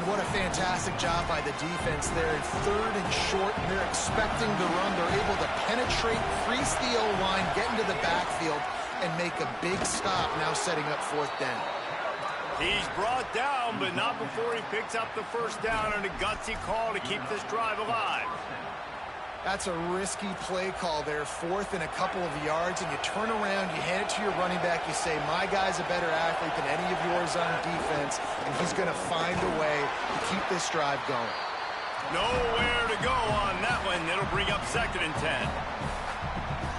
What a fantastic job by the defense there. In third and short, and they're expecting the run. They're able to penetrate, crease the O-line, get into the backfield, and make a big stop, now setting up fourth down. He's brought down, but not before he picks up the first down and a gutsy call to keep this drive alive. That's a risky play call there, fourth and a couple of yards, and you turn around, you hand it to your running back, you say, my guy's a better athlete than any of yours on defense, and he's going to find a way to keep this drive going. Nowhere to go on that one. It'll bring up second and 10.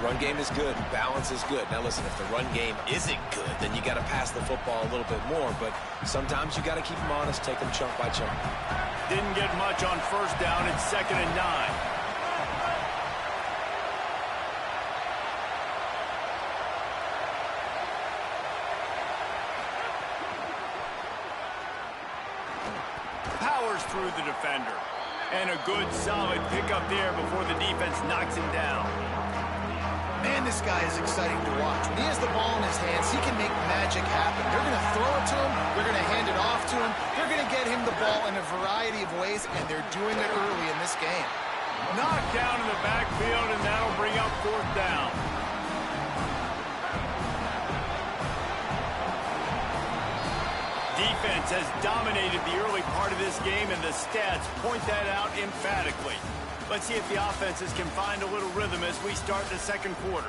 Run game is good, balance is good. Now listen, if the run game isn't good, then you got to pass the football a little bit more, but sometimes you got to keep them honest, take them chunk by chunk. Didn't get much on first down. It's second and 9. Through the defender. And a good, solid pickup there before the defense knocks him down. Man, this guy is exciting to watch. When he has the ball in his hands, he can make magic happen. They're going to throw it to him. They're going to hand it off to him. They're going to get him the ball in a variety of ways, and they're doing it early in this game. Knocked down in the backfield, and that'll bring up fourth down. Defense has dominated the early part of this game, and the stats point that out emphatically. Let's see if the offenses can find a little rhythm as we start the second quarter.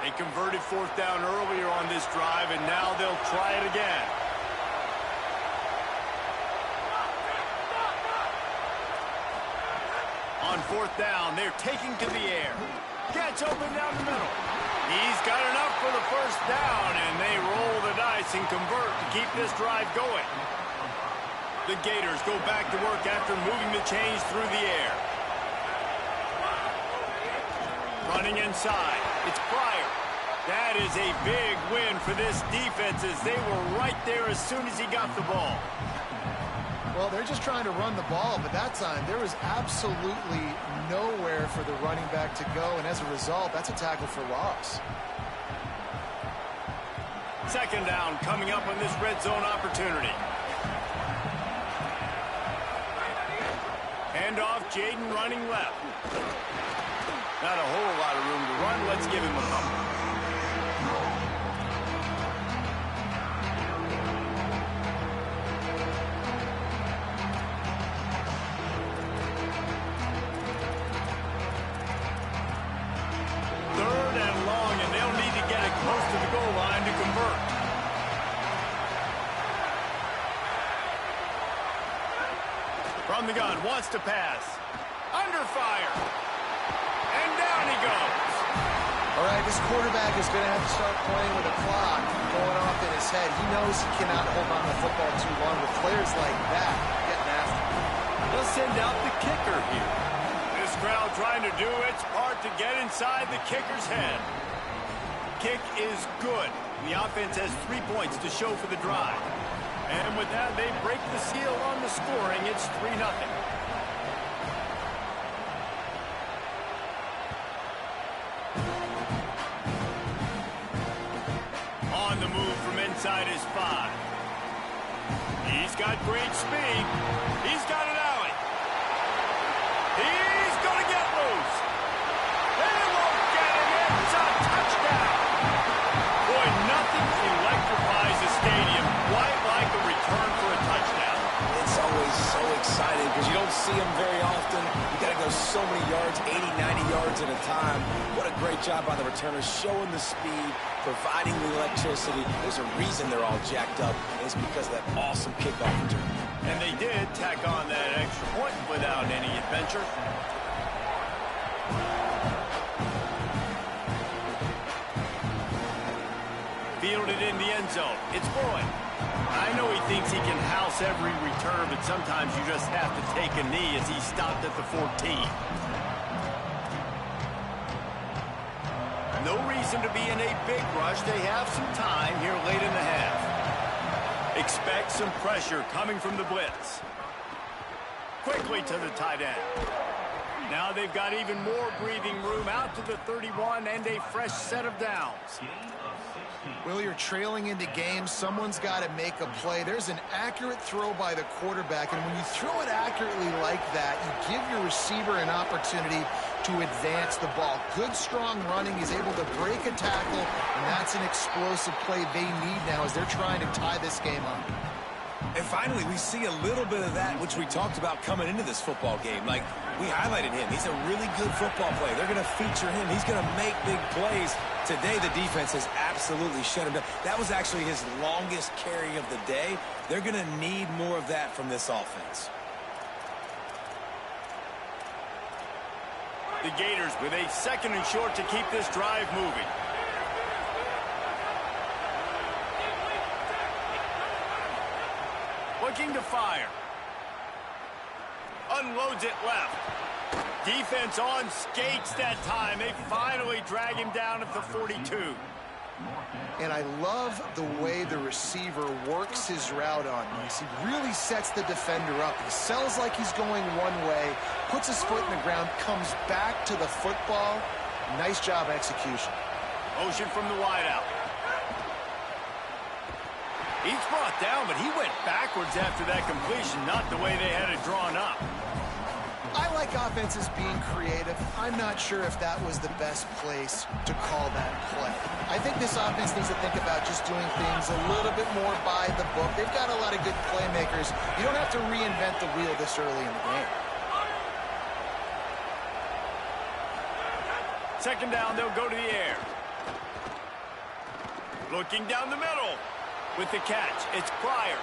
They converted fourth down earlier on this drive, and now they'll try it again. On fourth down, they're taking to the air. Catch open down the middle. He's got enough for the first down, and they roll the dice and convert to keep this drive going. The Gators go back to work after moving the chains through the air. Running inside. It's Pryor. That is a big win for this defense as they were right there as soon as he got the ball. Well, they're just trying to run the ball, but that time there was absolutely nowhere for the running back to go, and as a result, that's a tackle for loss. Second down coming up on this red zone opportunity. Handoff, Jaden running left. Not a whole lot of room to run. Let's give him a couple. From the gun, wants to pass. Under fire. And down he goes. All right, this quarterback is going to have to start playing with a clock going off in his head. He knows he cannot hold on to the football too long with players like that getting after him. They'll send out the kicker here. This crowd trying to do its part to get inside the kicker's head. Kick is good. The offense has 3 points to show for the drive. And with that, they break the seal on the scoring. It's 3-0. On the move from inside. inside his 5. He's got great speed. He's got an alley. He's going to get loose. They won't get him. It's a touchdown. Boy, nothing electrifies a stadium quite like a return for a touchdown. It's always so exciting because you don't see them very often. You got to go so many yards, 80, 90 yards at a time. What a great job by the returners, showing the speed, providing the electricity. There's a reason they're all jacked up, and it's because of that awesome kickoff return. And they did tack on that extra point without any adventure. Fielded in the end zone. It's Boyd. I know he thinks he can house every return, but sometimes you just have to take a knee as he stopped at the 14. No reason to be in a big rush. They have some time here late in the half. Expect some pressure coming from the blitz. Quickly to the tight end. Now they've got even more breathing room out to the 31 and a fresh set of downs. Well, you're trailing into games. Someone's got to make a play. There's an accurate throw by the quarterback, and when you throw it accurately like that, you give your receiver an opportunity to advance the ball. Good, strong running. He's able to break a tackle, and that's an explosive play they need now as they're trying to tie this game up. And finally, we see a little bit of that, which we talked about coming into this football game. Like, we highlighted him. He's a really good football player. They're going to feature him. He's going to make big plays. Today, the defense has absolutely shut him down. That was actually his longest carry of the day. They're going to need more of that from this offense. The Gators with a 2nd and short to keep this drive moving. Looking to fire. Unloads it left. Defense on skates that time. They finally drag him down at the 42. And I love the way the receiver works his route on this. He really sets the defender up. He sells like he's going one way, puts his foot in the ground, comes back to the football. Nice job execution. Motion from the wideout. He's brought down, but he went backwards after that completion, not the way they had it drawn up. I like offenses being creative. I'm not sure if that was the best place to call that play. I think this offense needs to think about just doing things a little bit more by the book. They've got a lot of good playmakers. You don't have to reinvent the wheel this early in the game. 2nd down, they'll go to the air. Looking down the middle. With the catch, it's Pryor.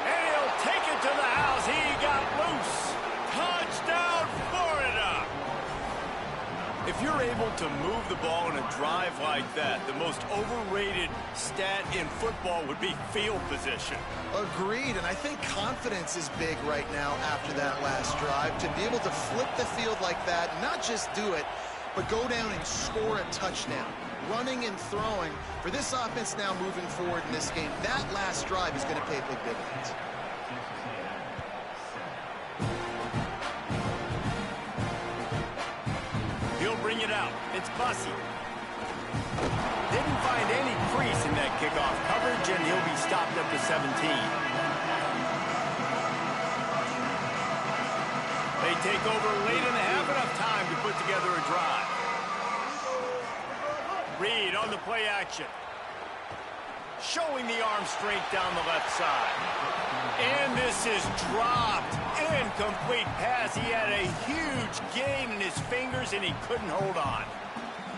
And he'll take it to the house. He got loose. Touchdown, Florida! If you're able to move the ball in a drive like that, the most overrated stat in football would be field position. Agreed, and I think confidence is big right now after that last drive. To be able to flip the field like that, not just do it, but go down and score a touchdown. Running and throwing. For this offense now moving forward in this game, that last drive is going to pay big dividends. He'll bring it out. It's Bussey. Didn't find any crease in that kickoff coverage, and he'll be stopped at the 17. They take over late in the half, enough time to put together a drive. Reed on the play action. Showing the arm strength down the left side. And this is dropped. Incomplete pass. He had a huge gain in his fingers, and he couldn't hold on.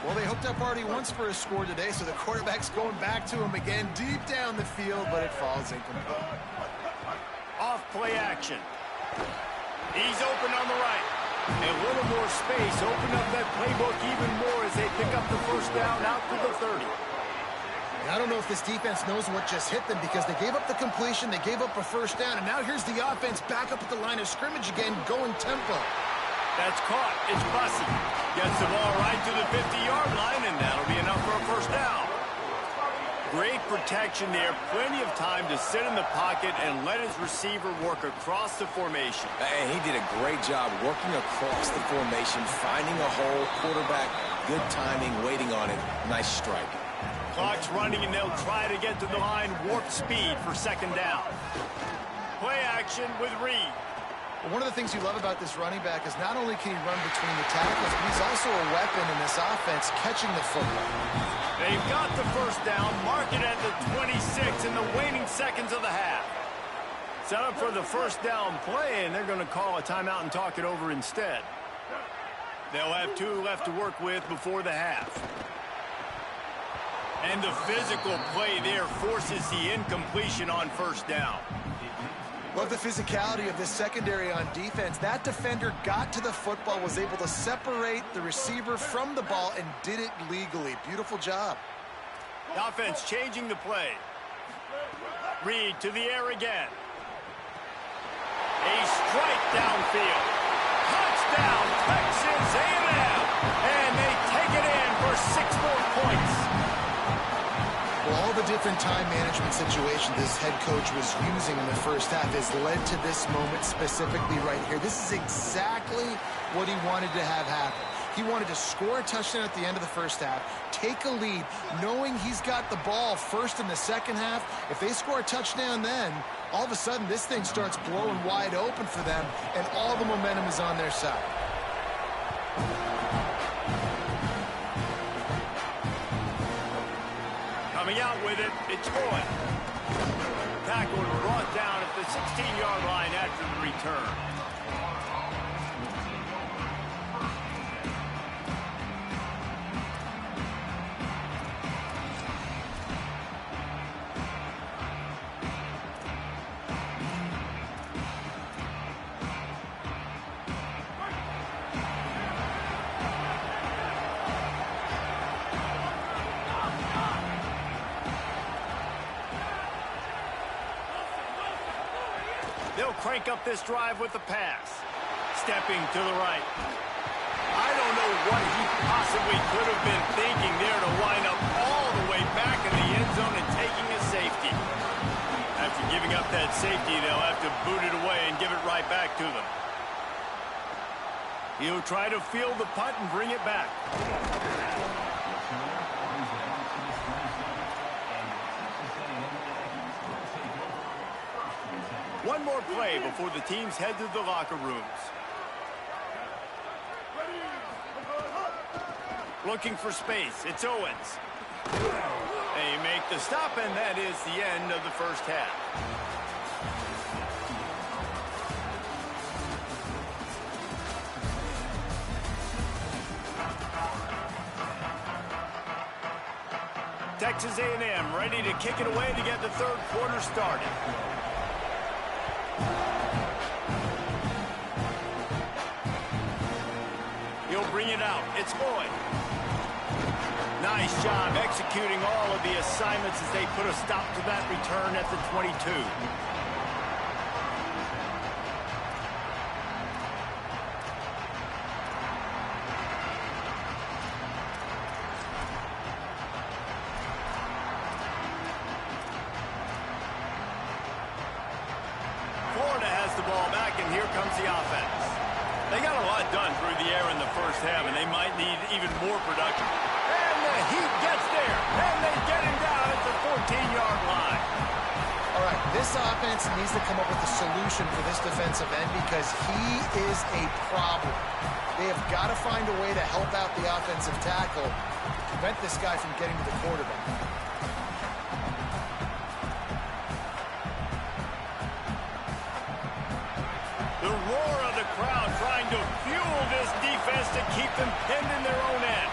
Well, they hooked up already once for a score today, so the quarterback's going back to him again deep down the field, but it falls incomplete. Off play action. He's open on the right. And a little more space. Open up that playbook even more as they pick up the 1st down out to the 30. And I don't know if this defense knows what just hit them because they gave up the completion, they gave up a 1st down, and now here's the offense back up at the line of scrimmage again, going tempo. That's caught. It's Bussey. Gets the ball right to the 50-yard line, and that'll be enough for a 1st down. Great protection there. Plenty of time to sit in the pocket and let his receiver work across the formation. And he did a great job working across the formation, finding a hole, quarterback, good timing, waiting on it. Nice strike. Clock's running, and they'll try to get to the line warp speed for second down. Play action with Reed. Well, one of the things you love about this running back is not only can he run between the tackles, but he's also a weapon in this offense catching the football. They've got the first down, mark it at the 26 in the waning seconds of the half. Set up for the first down play, and they're going to call a timeout and talk it over instead. They'll have 2 left to work with before the half. And the physical play there forces the incompletion on first down. Love the physicality of this secondary on defense. That defender got to the football, was able to separate the receiver from the ball, and did it legally. Beautiful job. The offense changing the play. Reed to the air again. A strike downfield. Touchdown, Texas A&M. And they take it in for 6 more points. Well, all the different time management situations this head coach was using in the first half has led to this moment specifically right here. This is exactly what he wanted to have happen. He wanted to score a touchdown at the end of the first half, take a lead, knowing he's got the ball first in the second half. If they score a touchdown then, all of a sudden this thing starts blowing wide open for them, and all the momentum is on their side. Coming out with it, it's Boyd. Tackled and brought down at the 16-yard line after the return. They'll crank up this drive with the pass. Stepping to the right. I don't know what he possibly could have been thinking there to wind up all the way back in the end zone and taking a safety. After giving up that safety, they'll have to boot it away and give it right back to them. He'll try to field the punt and bring it back. One more play before the teams head to the locker rooms. Looking for space. It's Owens. They make the stop, and that is the end of the first half. Texas A&M ready to kick it away to get the third quarter started. He'll bring it out. It's Boyd. Nice job executing all of the assignments as they put a stop to that return at the 22. Florida has the ball back, and here comes the offense. They got a lot done through the air in the first half, and they might need even more production. And the Heat gets there, and they get him down at the 14-yard line. All right, this offense needs to come up with a solution for this defensive end because he is a problem. They have got to find a way to help out the offensive tackle, prevent this guy from getting to the quarterback. The roar of the crowd trying to fuel this defense to keep them pinned in their own end.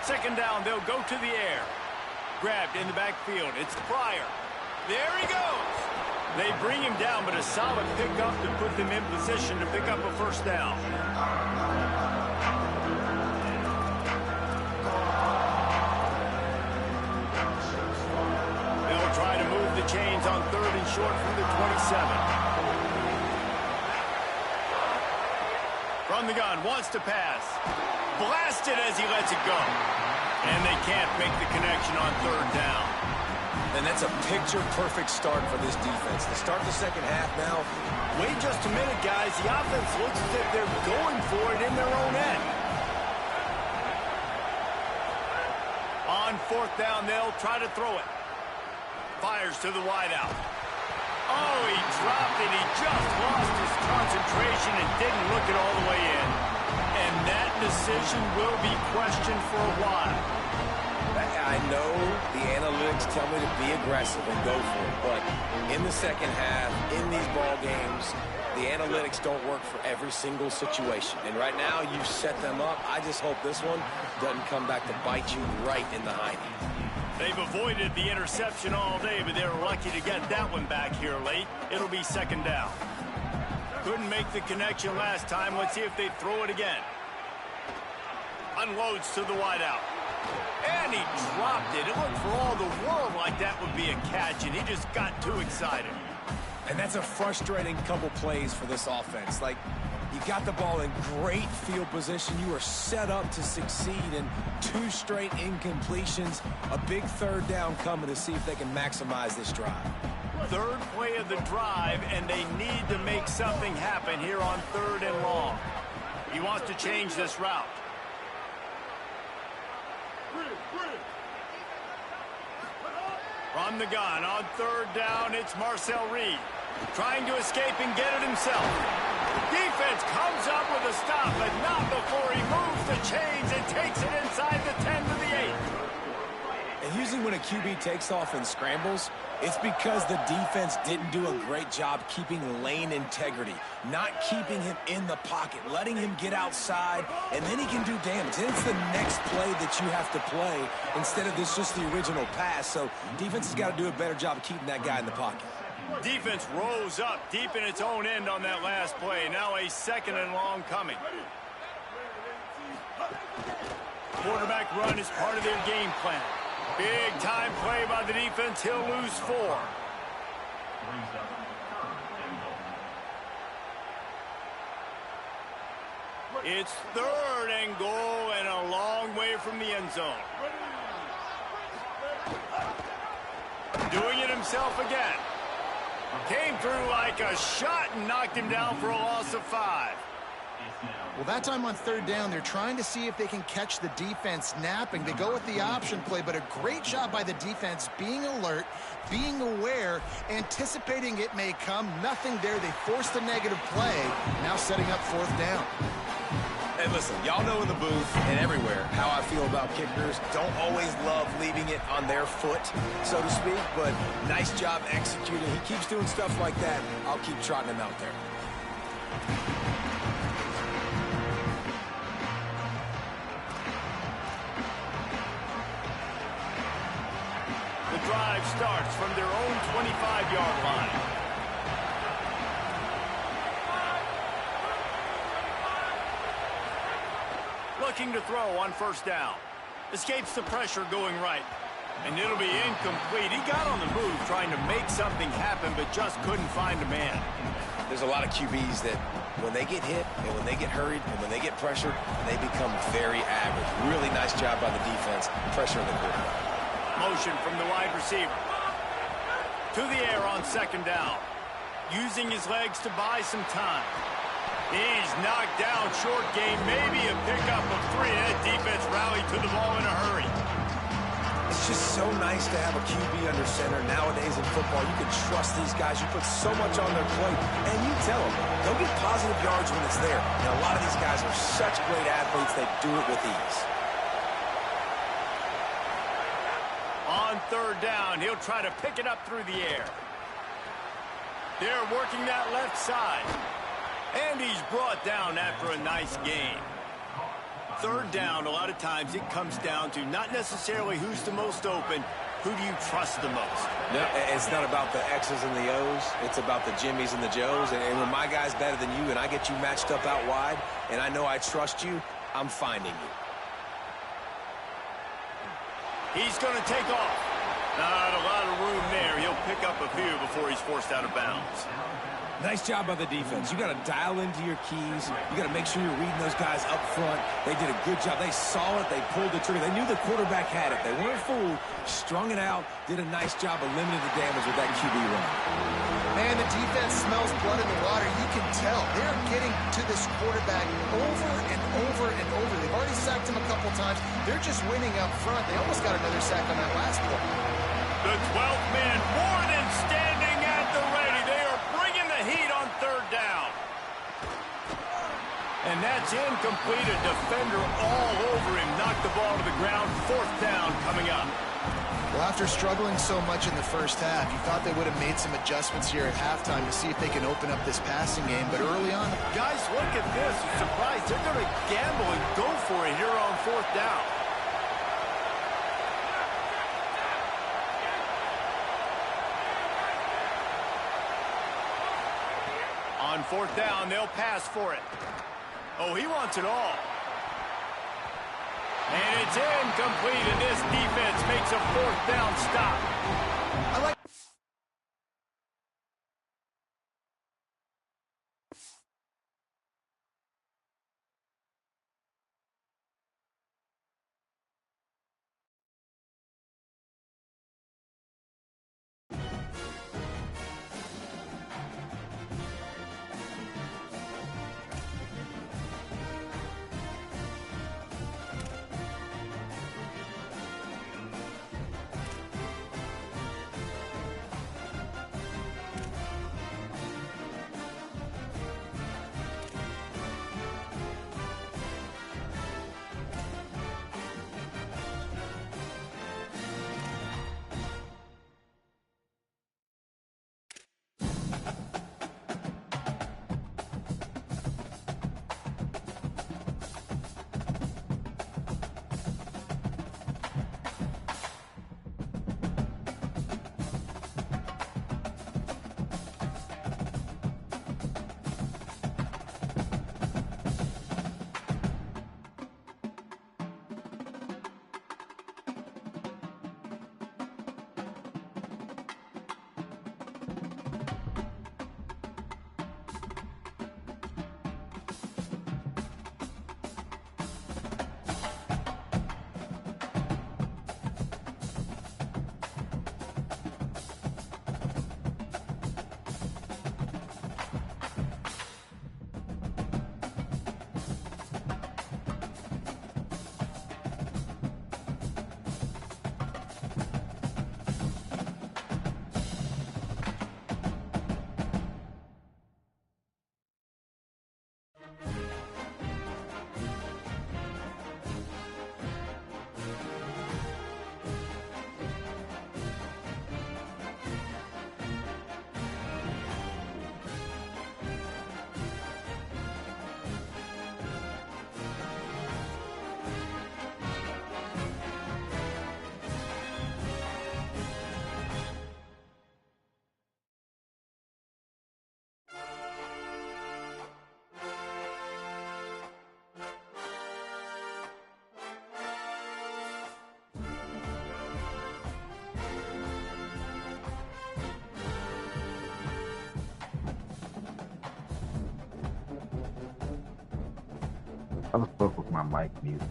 Second down, they'll go to the air. Grabbed in the backfield. It's Pryor. There he goes. They bring him down, but a solid pickup to put them in position to pick up a first down. They'll try to move the chains on third and short from the 27. From the gun, wants to pass. Blasted as he lets it go. And they can't make the connection on third down. And that's a picture-perfect start for this defense. To start the second half now. Wait just a minute, guys. The offense looks as if they're going for it in their own end. On fourth down, they'll try to throw it. Fires to the wideout. Oh, he dropped it. He just lost his concentration and didn't look it all the way in. And that decision will be questioned for a while. I know the analytics tell me to be aggressive and go for it, but in the second half, in these ball games, the analytics don't work for every single situation. And right now, you've set them up. I just hope this one doesn't come back to bite you right in the hiney. They've avoided the interception all day, but they're lucky to get that one back here late. It'll be second down. Couldn't make the connection last time. Let's see if they throw it again. Unloads to the wideout. And he dropped it. It looked for all the world like that would be a catch, and he just got too excited. And that's a frustrating couple plays for this offense. Like, you got the ball in great field position. You are set up to succeed, and 2 straight incompletions. A big third down coming to see if they can maximize this drive. Third play of the drive, and they need to make something happen here on 3rd and long. He wants to change this route. From the gun on 3rd down, it's Marcel Reed. Trying to escape and get it himself. Defense comes up with a stop, but not before he moves the chains and takes it inside the 10 to the 8. And usually when a QB takes off and scrambles, it's because the defense didn't do a great job keeping lane integrity, not keeping him in the pocket, letting him get outside, and then he can do damage. Then it's the next play that you have to play instead of this just the original pass. So defense has got to do a better job of keeping that guy in the pocket. Defense rose up deep in its own end on that last play. Now a 2nd and long coming. Quarterback run is part of their game plan. Big time play by the defense. He'll lose 4. It's 3rd and goal and a long way from the end zone. Doing it himself again. Came through like a shot and knocked him down for a loss of 5. Well, that time on 3rd down, they're trying to see if they can catch the defense napping. They go with the option play, but a great job by the defense being alert, being aware, anticipating it may come. Nothing there. They forced a negative play, now setting up 4th down. And listen, y'all know in the booth and everywhere how I feel about kickers. Don't always love leaving it on their foot, so to speak, but nice job executing. He keeps doing stuff like that. I'll keep trotting him out there. The drive starts from their own 25-yard line. Looking to throw on 1st down. Escapes the pressure going right. And it'll be incomplete. He got on the move trying to make something happen, but just couldn't find a man. There's a lot of QBs that when they get hit and when they get hurried and when they get pressured, they become very average. Really nice job by the defense, pressuring the quarterback. Motion from the wide receiver. To the air on 2nd down. Using his legs to buy some time. He's knocked down, short game, maybe a pickup of 3. That defense rallied to the ball in a hurry. It's just so nice to have a QB under center. Nowadays in football, you can trust these guys. You put so much on their plate, and you tell them, go get positive yards when it's there. And a lot of these guys are such great athletes, they do it with ease. On 3rd down, he'll try to pick it up through the air. They're working that left side. And he's brought down after a nice game. 3rd down, a lot of times it comes down to not necessarily who's the most open, who do you trust the most? No, it's not about the X's and the O's. It's about the Jimmies and the Joes. And when my guy's better than you and I get you matched up out wide and I know I trust you, I'm finding you. He's going to take off. Not a lot of room there. He'll pick up a few before he's forced out of bounds. Nice job by the defense. You got to dial into your keys. You got to make sure you're reading those guys up front. They did a good job. They saw it. They pulled the trigger. They knew the quarterback had it. They weren't fooled. Strung it out. Did a nice job of limiting the damage with that QB run. Man, the defense smells blood in the water. You can tell. They're getting to this quarterback over and over and over. They've already sacked him a couple times. They're just winning up front. They almost got another sack on that last play. The 12th man more than standing at the ready. They are bringing the heat on third down. And that's incomplete. A defender all over him. Knocked the ball to the ground. Fourth down coming up. Well, after struggling so much in the first half, you thought they would have made some adjustments here at halftime to see if they can open up this passing game. But early on, guys, look at this. I'm surprised. They're going to gamble and go for it here on fourth down. On fourth down, they'll pass for it. Oh, he wants it all. And it's incomplete, and this defense makes a fourth down stop. I like... I was fuck with my mic mute.